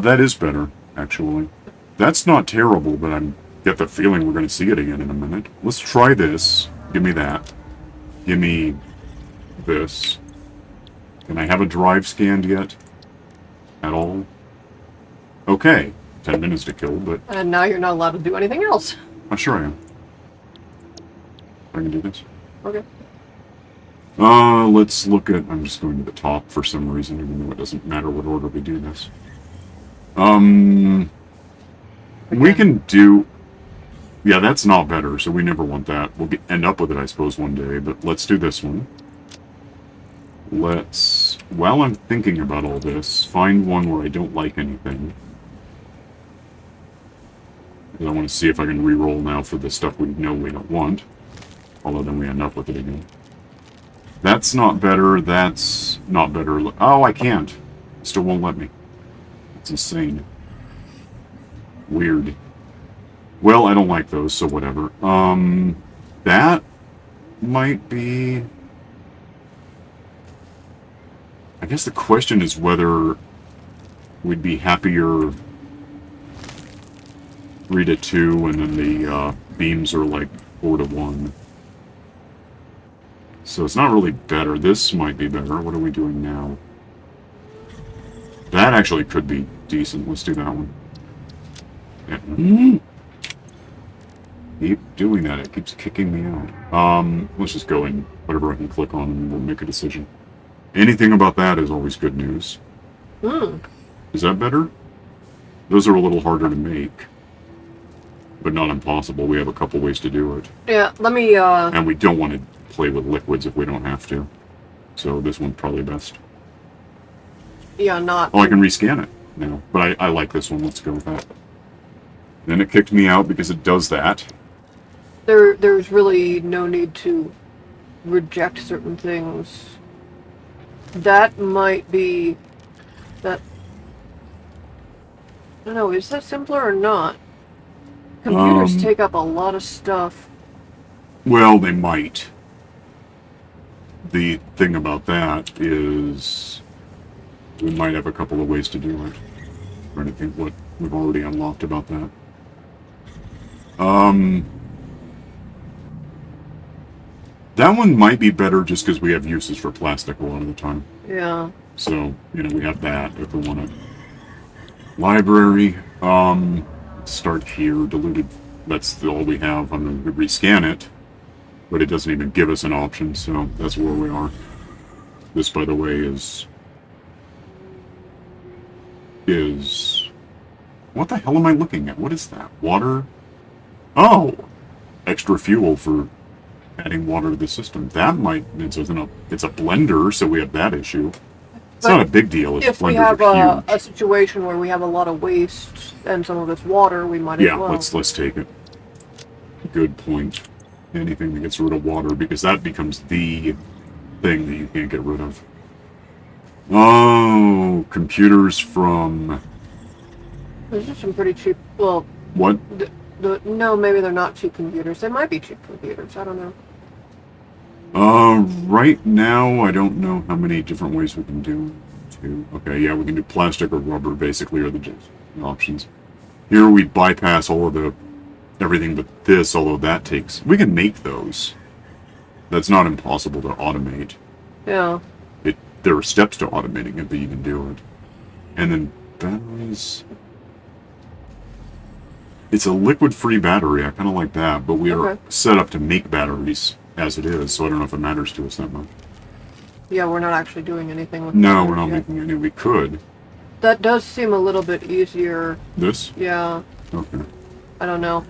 [SPEAKER 1] That is better, actually. That's not terrible, but I get the feeling we're going to see it again in a minute. Let's try this. Give me that. Give me this. Can I have a drive scanned yet? At all? Okay. 10 minutes to kill, but...
[SPEAKER 2] And now you're not allowed to do anything else.
[SPEAKER 1] I'm sure I am. I can do this.
[SPEAKER 2] Okay.
[SPEAKER 1] Let's look at... I'm just going to the top for some reason, even though it doesn't matter what order we do this. We can do... Yeah, that's not better, so we never want that. We'll end up with it, I suppose, one day, but let's do this one. Let's, while I'm thinking about all this, find one where I don't like anything. I want to see if I can re-roll now for the stuff we know we don't want. Although then we end up with it again. That's not better, that's not better. Oh, I can't. It still won't let me. It's insane. Weird. Well, I don't like those, so whatever. That might be... I guess the question is whether we'd be happier 3 to 2, and then the beams are like 4 to 1. So it's not really better. This might be better. What are we doing now? That actually could be decent. Let's do that one. Yeah. Keep doing that. It keeps kicking me out. Let's just go in whatever I can click on and we'll make a decision. Anything about that is always good news. Is that better? Those are a little harder to make. But not impossible. We have a couple ways to do it.
[SPEAKER 2] Yeah, let me,
[SPEAKER 1] And we don't want to play with liquids if we don't have to. So this one's probably best.
[SPEAKER 2] Yeah, not...
[SPEAKER 1] Oh, I can rescan it now. But I like this one. Let's go with that. Then it kicked me out because it does that.
[SPEAKER 2] There's really no need to reject certain things. That might be... That... I don't know, is that simpler or not? Computers take up a lot of stuff.
[SPEAKER 1] Well, they might. The thing about that is we might have a couple of ways to do it. I'm trying to think what we've already unlocked about that. That one might be better just because we have uses for plastic a lot of the time.
[SPEAKER 2] Yeah.
[SPEAKER 1] So, you know, we have that if we want to. Library. Start here. Diluted. That's all we have. I'm going to rescan it. But it doesn't even give us an option, so that's where we are. This, by the way, is... What the hell am I looking at? What is that? Water? Oh! Extra fuel for adding water to the system. That might... It's a blender, so we have that issue. It's not a big deal.
[SPEAKER 2] If we have a situation where we have a lot of waste and some of it's water, we might as well.
[SPEAKER 1] Yeah, let's take it. Good point. Anything that gets rid of water, because that becomes the thing that you can't get rid of. Oh, computers from...
[SPEAKER 2] Those are some pretty cheap... Well...
[SPEAKER 1] What?
[SPEAKER 2] No, maybe they're not cheap computers. They might be cheap computers. I don't know.
[SPEAKER 1] Right now, I don't know how many different ways we can do. Okay, yeah, we can do plastic or rubber, basically, are the options. Here we bypass all of the... everything but this, although that takes... We can make those. That's not impossible to automate.
[SPEAKER 2] Yeah.
[SPEAKER 1] There are steps to automating it, but you can do it. And then batteries... It's a liquid-free battery. I kind of like that, but we are set up to make batteries as it is, so I don't know if it matters to us that much.
[SPEAKER 2] Yeah, we're not actually doing anything with
[SPEAKER 1] No, we're not making any. We could.
[SPEAKER 2] That does seem a little bit easier.
[SPEAKER 1] This?
[SPEAKER 2] Yeah.
[SPEAKER 1] Okay.
[SPEAKER 2] I don't know.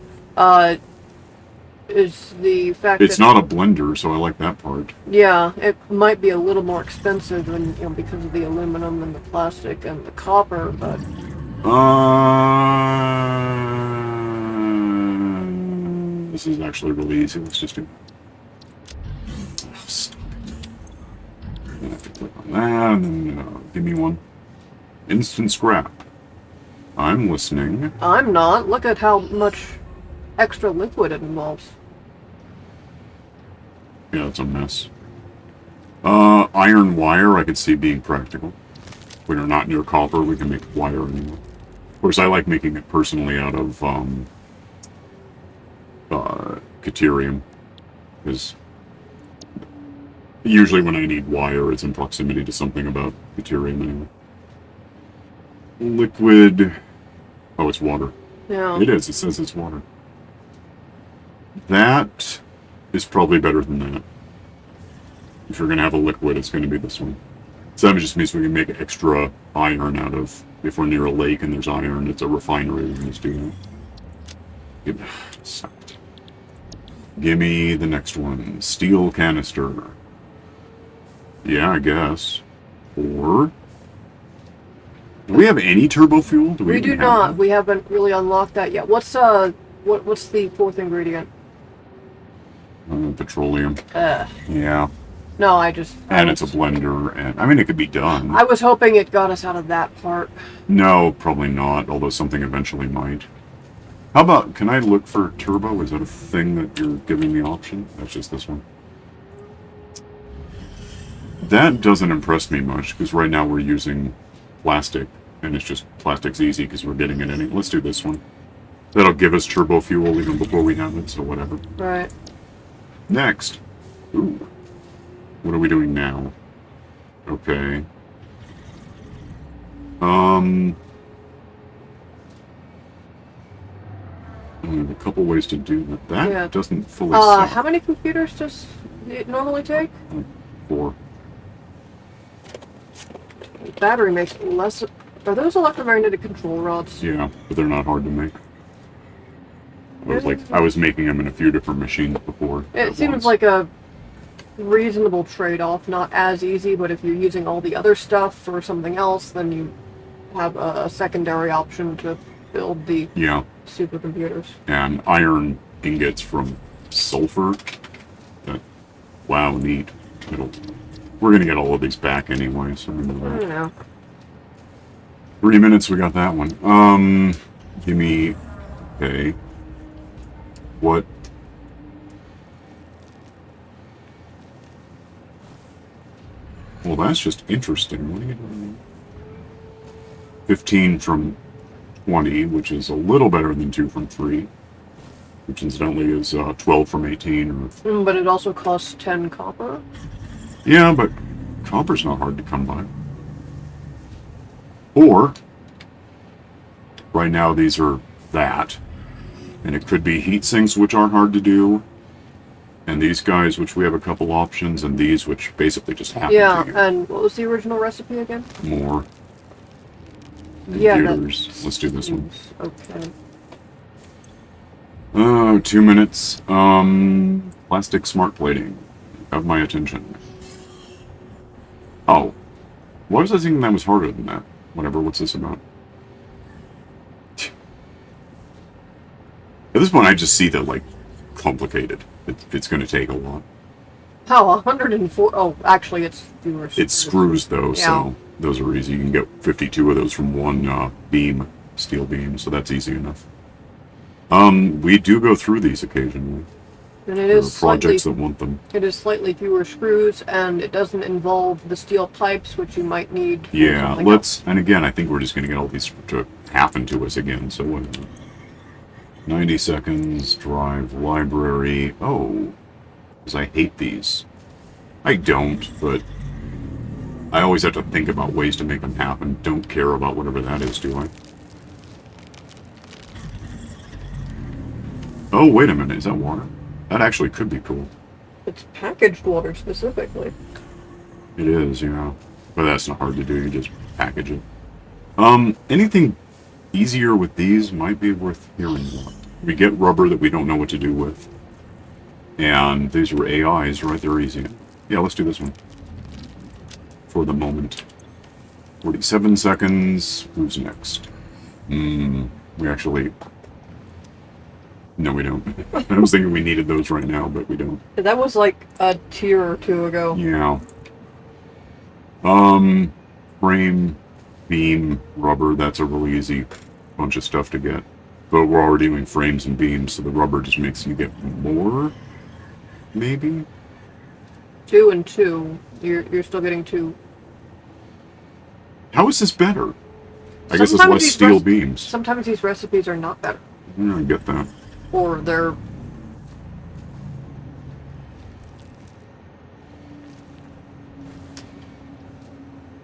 [SPEAKER 2] Is the fact
[SPEAKER 1] it's not a blender, so I like that part.
[SPEAKER 2] Yeah, it might be a little more expensive than, because of the aluminum and the plastic and the copper, but...
[SPEAKER 1] This is actually really easy. Let's just do... Stop it. I have to click on that, and then give me one. Instant scrap. I'm listening.
[SPEAKER 2] I'm not. Look at how much extra liquid it involves.
[SPEAKER 1] Yeah, it's a mess. Iron wire I could see being practical. When we're not near copper, we can make wire anymore. Of course, I like making it personally out of Caterium. Because usually when I need wire, it's in proximity to something about Caterium anyway. Liquid... Oh, it's water.
[SPEAKER 2] Yeah.
[SPEAKER 1] It is. It says it's water. That is probably better than that. If you're going to have a liquid, it's going to be this one. So that just means we can make extra iron out of, if we're near a lake and there's iron, it's a refinery, we can just do that. Give me the next one. Steel canister. Yeah, I guess. Or... do we have any turbo fuel?
[SPEAKER 2] We do not. We haven't really unlocked that yet. What's the fourth ingredient?
[SPEAKER 1] Petroleum.
[SPEAKER 2] Uh,
[SPEAKER 1] Yeah.
[SPEAKER 2] no,
[SPEAKER 1] And it's a blender, and I mean, it could be done.
[SPEAKER 2] I was hoping it got us out of that part.
[SPEAKER 1] No, probably not, although something eventually might. How about, can I look for turbo? Is that a thing that you're giving me option? That's just this one. That doesn't impress me much, because right now we're using plastic, and it's just, plastic's easy because we're getting it in. Let's do this one. That'll give us turbo fuel even before we have it, so whatever.
[SPEAKER 2] Right.
[SPEAKER 1] Next. Ooh. What are we doing now? Okay. We have a couple ways to do that. That doesn't fully set.
[SPEAKER 2] How many computers does it normally take?
[SPEAKER 1] 4.
[SPEAKER 2] Battery makes less... Are those electromagnetic control rods?
[SPEAKER 1] Yeah, but they're not hard to make. I was making them in a few different machines before.
[SPEAKER 2] It seems like a reasonable trade-off. Not as easy, but if you're using all the other stuff for something else, then you have a secondary option to build the supercomputers.
[SPEAKER 1] And iron ingots from sulfur. Wow, neat. We're going to get all of these back anyway, so I know that.
[SPEAKER 2] I don't know.
[SPEAKER 1] 3 minutes, we got that one. Give me... Okay. What? Well, that's just interesting. What are you doing? 15 from 20, which is a little better than 2 from 3. Which incidentally is 12 from 18.
[SPEAKER 2] But it also costs 10 copper.
[SPEAKER 1] Yeah, but copper's not hard to come by. Or, right now these are that. And it could be heat sinks, which aren't hard to do. And these guys, which we have a couple options, and these, which basically just happen to you.
[SPEAKER 2] And what was the original recipe again?
[SPEAKER 1] More.
[SPEAKER 2] Yeah,
[SPEAKER 1] computers. Let's do this one.
[SPEAKER 2] Okay.
[SPEAKER 1] 2 minutes. Plastic smart plating. Have my attention. Oh. Why was I thinking that was harder than that? Whatever, what's this about? At this point, I just see that, like, complicated. It's going to take a lot.
[SPEAKER 2] Oh, 104. Oh, actually, it's fewer.
[SPEAKER 1] It's screws, though, so those are easy. You can get 52 of those from one beam, steel beam, so that's easy enough. We do go through these occasionally.
[SPEAKER 2] And it is
[SPEAKER 1] projects that want them.
[SPEAKER 2] It is slightly fewer screws, and it doesn't involve the steel pipes, which you might need. For
[SPEAKER 1] let's. And again, I think we're just going to get all these to happen to us again. So whatever. 90 seconds. Drive library. Oh, because I hate these. I don't, but I always have to think about ways to make them happen. Don't care about whatever that is, do I? Oh, wait a minute. Is that water? That actually could be cool.
[SPEAKER 2] It's packaged water specifically.
[SPEAKER 1] It is, yeah. But that's not hard to do. You just package it. Anything easier with these might be worth hearing about. We get rubber that we don't know what to do with. And these are AIs, right? They're easy. Yeah, let's do this one. For the moment. 47 seconds. Who's next? We actually... No, we don't. I was thinking we needed those right now, but we don't.
[SPEAKER 2] That was like a tier or two ago.
[SPEAKER 1] Yeah. Frame, beam, rubber, that's a really easy bunch of stuff to get. But we're already doing frames and beams, so the rubber just makes you get more, maybe?
[SPEAKER 2] 2 and 2. You're still getting 2.
[SPEAKER 1] How is this better? I guess it's less steel beams.
[SPEAKER 2] Sometimes these recipes are not better.
[SPEAKER 1] I get that.
[SPEAKER 2] Or they're...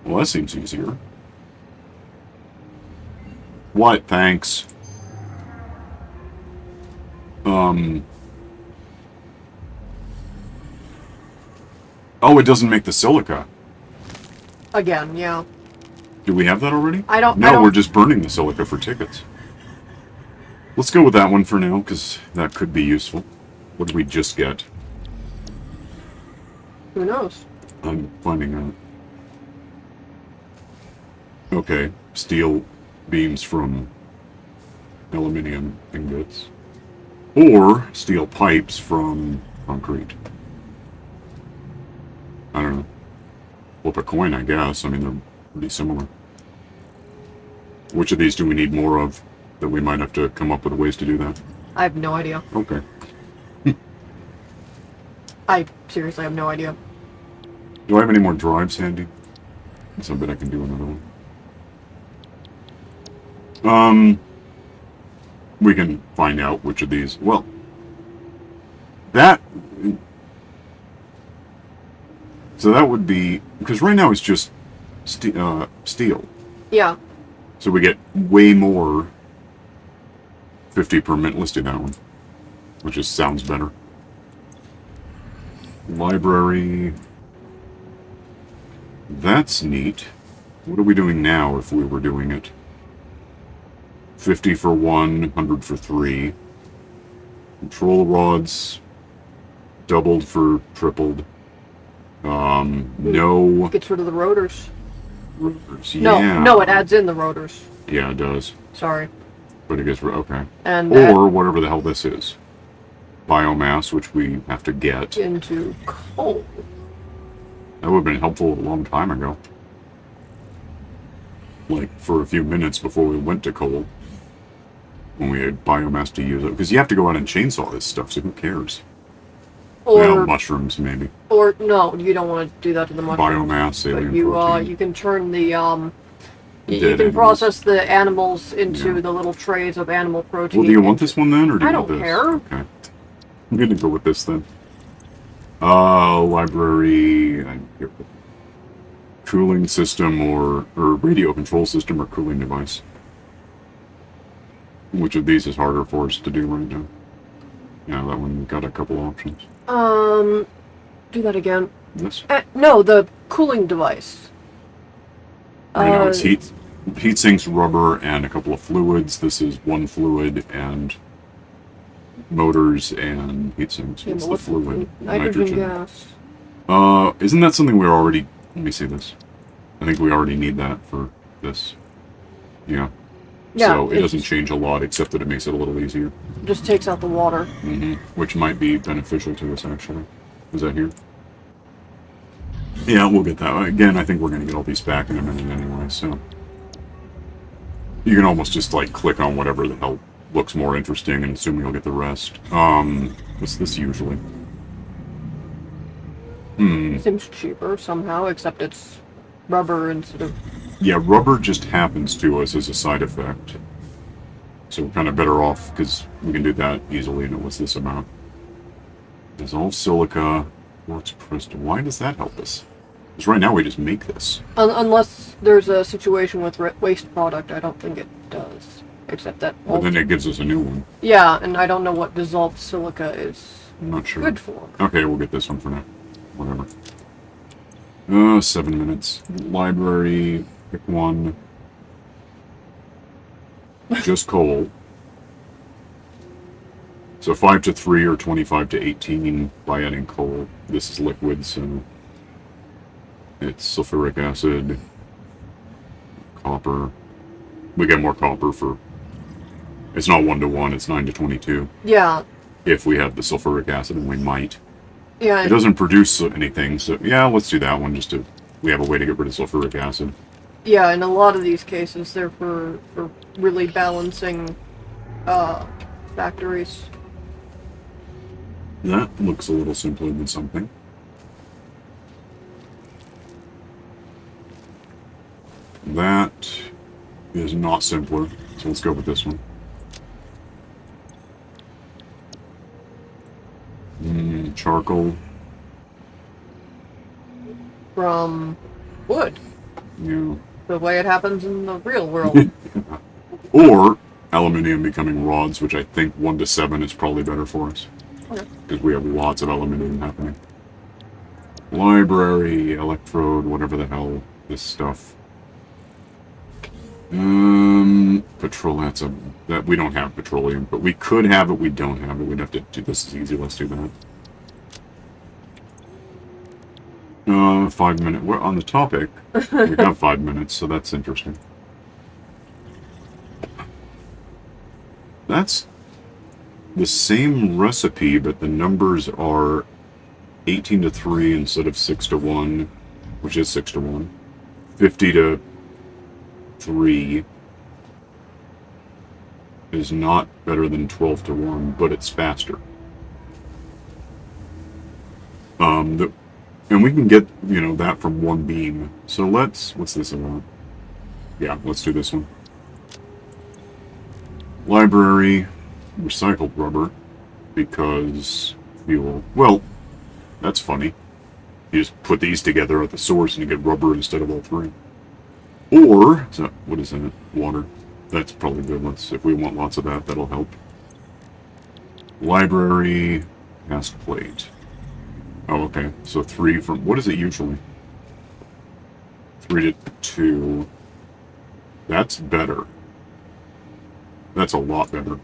[SPEAKER 1] Well, that seems easier. What? Thanks. Oh, it doesn't make the silica.
[SPEAKER 2] Again, yeah.
[SPEAKER 1] Do we have that already?
[SPEAKER 2] I don't.
[SPEAKER 1] No, we're just burning the silica for tickets. Let's go with that one for now, because that could be useful. What did we just get?
[SPEAKER 2] Who knows?
[SPEAKER 1] I'm finding out. Okay, steel beams from aluminium ingots. Or steel pipes from concrete. I don't know. Flip a coin, I guess. I mean, they're pretty similar. Which of these do we need more of? That we might have to come up with ways to do that?
[SPEAKER 2] I have no idea.
[SPEAKER 1] Okay.
[SPEAKER 2] I seriously have no idea.
[SPEAKER 1] Do I have any more drives handy? So I bet I can do another one. We can find out which of these. Well, that. So that would be, because right now it's just steel.
[SPEAKER 2] Yeah.
[SPEAKER 1] So we get way more 50 per minute. Let's do that one, which just sounds better. Library. That's neat. What are we doing now if we were doing it? 50 for 1, 100 for 3. Control rods doubled for tripled. No
[SPEAKER 2] Gets rid of the rotors.
[SPEAKER 1] rotors.
[SPEAKER 2] No,
[SPEAKER 1] Yeah.
[SPEAKER 2] no, it adds in the rotors.
[SPEAKER 1] Yeah, it does.
[SPEAKER 2] Sorry.
[SPEAKER 1] But it gets okay.
[SPEAKER 2] And
[SPEAKER 1] Or whatever the hell this is. Biomass, which we have to get.
[SPEAKER 2] into coal.
[SPEAKER 1] That would have been helpful a long time ago. Like, for a few minutes before we went to coal. When we had biomass to use it. Because you have to go out and chainsaw this stuff, so who cares? Well,
[SPEAKER 2] Or
[SPEAKER 1] mushrooms, maybe.
[SPEAKER 2] or no, you don't want to do that to the mushrooms.
[SPEAKER 1] Biomass,
[SPEAKER 2] But
[SPEAKER 1] alien
[SPEAKER 2] you
[SPEAKER 1] protein.
[SPEAKER 2] you can turn the you
[SPEAKER 1] Dead
[SPEAKER 2] can
[SPEAKER 1] animals.
[SPEAKER 2] process the animals into
[SPEAKER 1] Yeah.
[SPEAKER 2] the little trays of animal protein.
[SPEAKER 1] Well, do you want this one then, or do you
[SPEAKER 2] I
[SPEAKER 1] want
[SPEAKER 2] don't
[SPEAKER 1] this?
[SPEAKER 2] care.
[SPEAKER 1] Okay. I'm gonna go with this then. Library... Cooling system or radio control system or cooling device. Which of these is harder for us to do right now? Yeah, that one got a couple options.
[SPEAKER 2] Do that again.
[SPEAKER 1] This?
[SPEAKER 2] No, the cooling device.
[SPEAKER 1] Right now it's heat sinks, rubber, and a couple of fluids. This is one fluid and motors and heat sinks.
[SPEAKER 2] Yeah,
[SPEAKER 1] What's
[SPEAKER 2] but
[SPEAKER 1] the
[SPEAKER 2] what's
[SPEAKER 1] fluid?
[SPEAKER 2] nitrogen gas.
[SPEAKER 1] Isn't that something we're already... Let me see this. I think we already need that for this. Yeah.
[SPEAKER 2] Yeah,
[SPEAKER 1] So it
[SPEAKER 2] it's
[SPEAKER 1] doesn't
[SPEAKER 2] just-
[SPEAKER 1] change a lot, except that it makes it a little easier.
[SPEAKER 2] Just takes out the water.
[SPEAKER 1] Which might be beneficial to us, actually. Is that here? Yeah, we'll get that. Again, I think we're going to get all these back in a minute anyway, so... You can almost just, like, click on whatever the hell looks more interesting and assume you'll get the rest. What's this usually?
[SPEAKER 2] Seems cheaper somehow, except it's rubber instead of...
[SPEAKER 1] Yeah, rubber just happens to us as a side effect. So we're kind of better off, because we can do that easily, and it was this amount. Dissolve silica, quartz crystal. Why does that help us? Because right now we just make this.
[SPEAKER 2] Unless there's a situation with waste product, I don't think it does. Except that...
[SPEAKER 1] But then it gives us a new one.
[SPEAKER 2] Yeah, and I don't know what dissolved silica is
[SPEAKER 1] I'm not sure.
[SPEAKER 2] good for.
[SPEAKER 1] Okay, we'll get this one for now. Whatever. 7 minutes. Library, pick one. Just coal. So 5 to 3 or 25 to 18 by adding coal. This is liquid, so it's sulfuric acid, copper. We get more copper for... It's not 1 to 1, it's 9 to 22.
[SPEAKER 2] Yeah,
[SPEAKER 1] If we have the sulfuric acid, and we might.
[SPEAKER 2] yeah.
[SPEAKER 1] It doesn't produce anything, so yeah, let's do that one just to... We have a way to get rid of sulfuric acid.
[SPEAKER 2] Yeah, in a lot of these cases, they're for really balancing factories.
[SPEAKER 1] That looks a little simpler than something. That is not simpler, so let's go with this one. Charcoal.
[SPEAKER 2] From wood,
[SPEAKER 1] Yeah.
[SPEAKER 2] the way it happens in the real world.
[SPEAKER 1] Or aluminium becoming rods, which I think 1 to 7 is probably better for us.
[SPEAKER 2] Okay.
[SPEAKER 1] Because we have lots of aluminium happening. Library, electrode, whatever the hell, this stuff. Petrol, that we don't have petroleum, but we could have it, we don't have it. We'd have to do this as easy, let's do that. 5 minutes, we're on the topic. We have 5 minutes, so that's interesting. That's the same recipe, but the numbers are 18 to 3 instead of 6 to 1, which is 6 to 1. 50 to 3 is not better than 12 to 1, but it's faster. And we can get, that from one beam. So what's this about? Yeah, let's do this one. Library, recycled rubber, because fuel. Well, that's funny. You just put these together at the source and you get rubber instead of all three. Or, what is that? Water. That's probably good. If we want lots of that, that'll help. Library, cast plate. Oh, okay. So 3 from, what is it usually? 3 to 2. That's better. That's a lot better.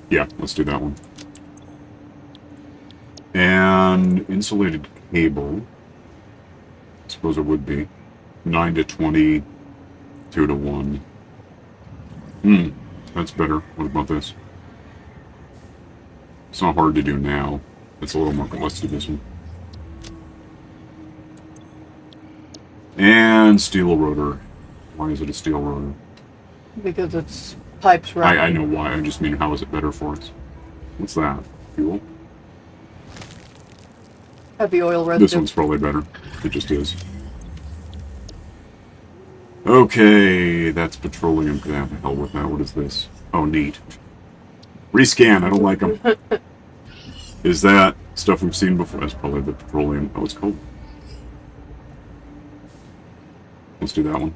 [SPEAKER 1] Yeah, let's do that one. And insulated cable. I suppose it would be. 9 to 20, 2 to 1. That's better. What about this? It's not hard to do now. It's a little more, let's do this one. And steel rotor. Why is it a steel rotor?
[SPEAKER 2] Because it's pipes right.
[SPEAKER 1] I know why. I just mean, how is it better for us? What's that? Fuel?
[SPEAKER 2] Heavy oil residue.
[SPEAKER 1] This one's probably better. It just is. Okay, that's petroleum. Yeah, the hell with that. What is this? Oh, neat. Rescan. I don't like them. Is that stuff we've seen before? That's probably the petroleum. Oh, it's cold. Let's do that one.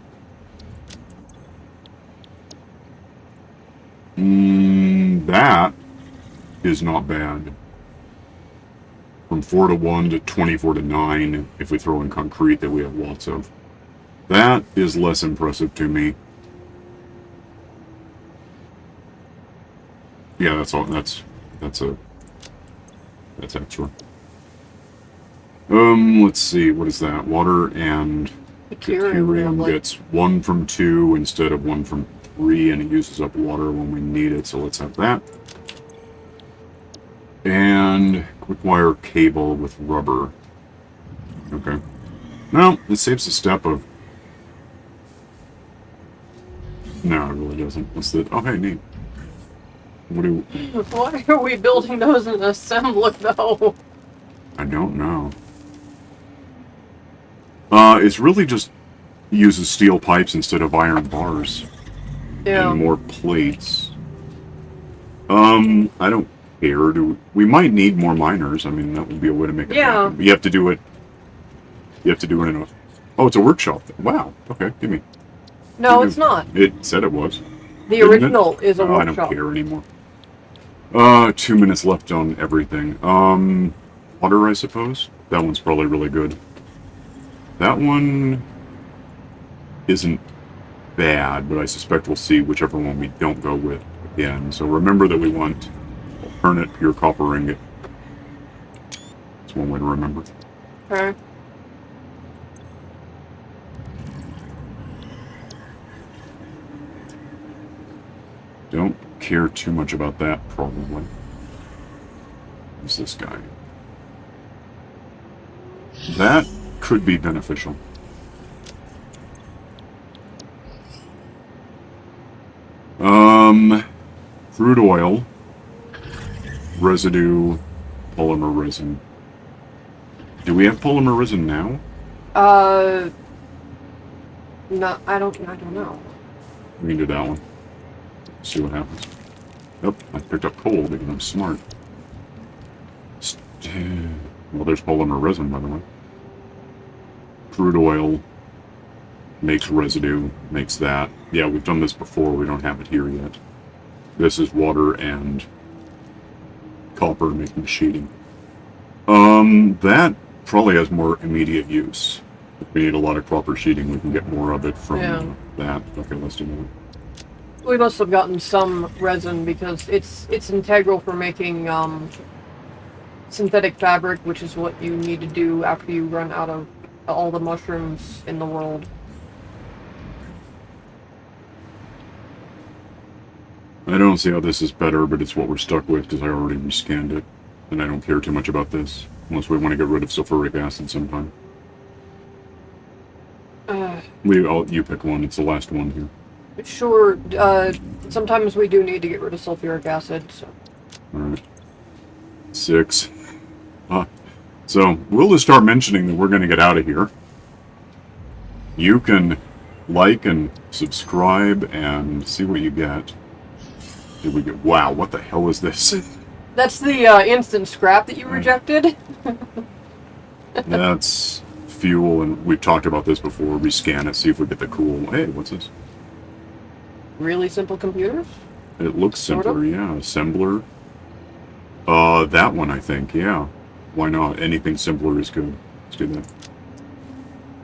[SPEAKER 1] That is not bad. From 4 to 1 to 24 to 9, if we throw in concrete that we have lots of. That is less impressive to me. Yeah, that's all. That's extra. Let's see. What is that? Water and deuterium gets 1 from 2 instead of 1 from 3, and it uses up water when we need it. So let's have that. And quick wire cable with rubber. Okay. No, it saves a step of. No, it really doesn't. What's the? Oh, hey, neat. What do?
[SPEAKER 2] Why are we building those in assembly though?
[SPEAKER 1] I don't know. It's really just uses steel pipes instead of iron bars.
[SPEAKER 2] Yeah.
[SPEAKER 1] And more plates. I don't care. We might need more miners. I mean, that would be a way to make it happen. But you have to do it. You have to do it in a. Oh, it's a workshop. Wow. Okay, give me.
[SPEAKER 2] No, it's not.
[SPEAKER 1] It said it was.
[SPEAKER 2] The original is a workshop.
[SPEAKER 1] I don't care anymore. 2 minutes left on everything. Water, I suppose. That one's probably really good. That one isn't bad, but I suspect we'll see whichever one we don't go with again. So remember that we want alternate pure copper ingot. That's one way to remember.
[SPEAKER 2] Okay.
[SPEAKER 1] Don't care too much about that, probably. Who's this guy? That could be beneficial. Crude oil, residue, polymer resin. Do we have polymer resin now?
[SPEAKER 2] No, I don't know.
[SPEAKER 1] We can do that one. See what happens. Yep, I picked up coal because I'm smart. Well, there's polymer resin, by the way. Crude oil makes residue, makes that. Yeah, we've done this before. We don't have it here yet. This is water and copper making sheeting. That probably has more immediate use. If we need a lot of copper sheeting, we can get more of it from that. Okay, let's do that.
[SPEAKER 2] We must have gotten some resin because it's integral for making synthetic fabric, which is what you need to do after you run out of all the mushrooms in the world.
[SPEAKER 1] I don't see how this is better, but it's what we're stuck with because I already rescanned it. And I don't care too much about this, unless we want to get rid of sulfuric acid sometime. You pick one, it's the last one here.
[SPEAKER 2] Sure, sometimes we do need to get rid of sulfuric acid, so.
[SPEAKER 1] Alright. 6. So, we'll just start mentioning that we're going to get out of here. You can like and subscribe and see what you get. Did we get? Wow, what the hell is this?
[SPEAKER 2] That's the instant scrap that you rejected?
[SPEAKER 1] That's fuel, and we've talked about this before. Rescan it, see if we get the cool. Hey, what's this?
[SPEAKER 2] Really simple computers?
[SPEAKER 1] It looks simpler,
[SPEAKER 2] Sort of?
[SPEAKER 1] yeah. Assembler. That one, I think, yeah. Why not? Anything simpler is good. Let's do that.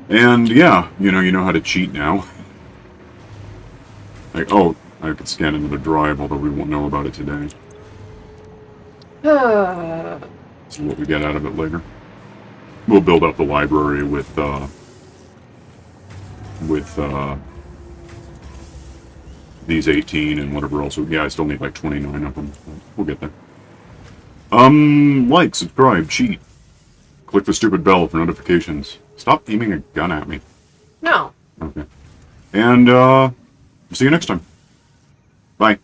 [SPEAKER 1] And, yeah, you know how to cheat now. I could scan another drive, although we won't know about it today. See what we get out of it later. We'll build up the library with these 18 and whatever else. Yeah, I still need like 29 of them. We'll get there. Like, subscribe, cheat. Click the stupid bell for notifications. Stop aiming a gun at me.
[SPEAKER 2] No.
[SPEAKER 1] Okay. And, see you next time. Bye.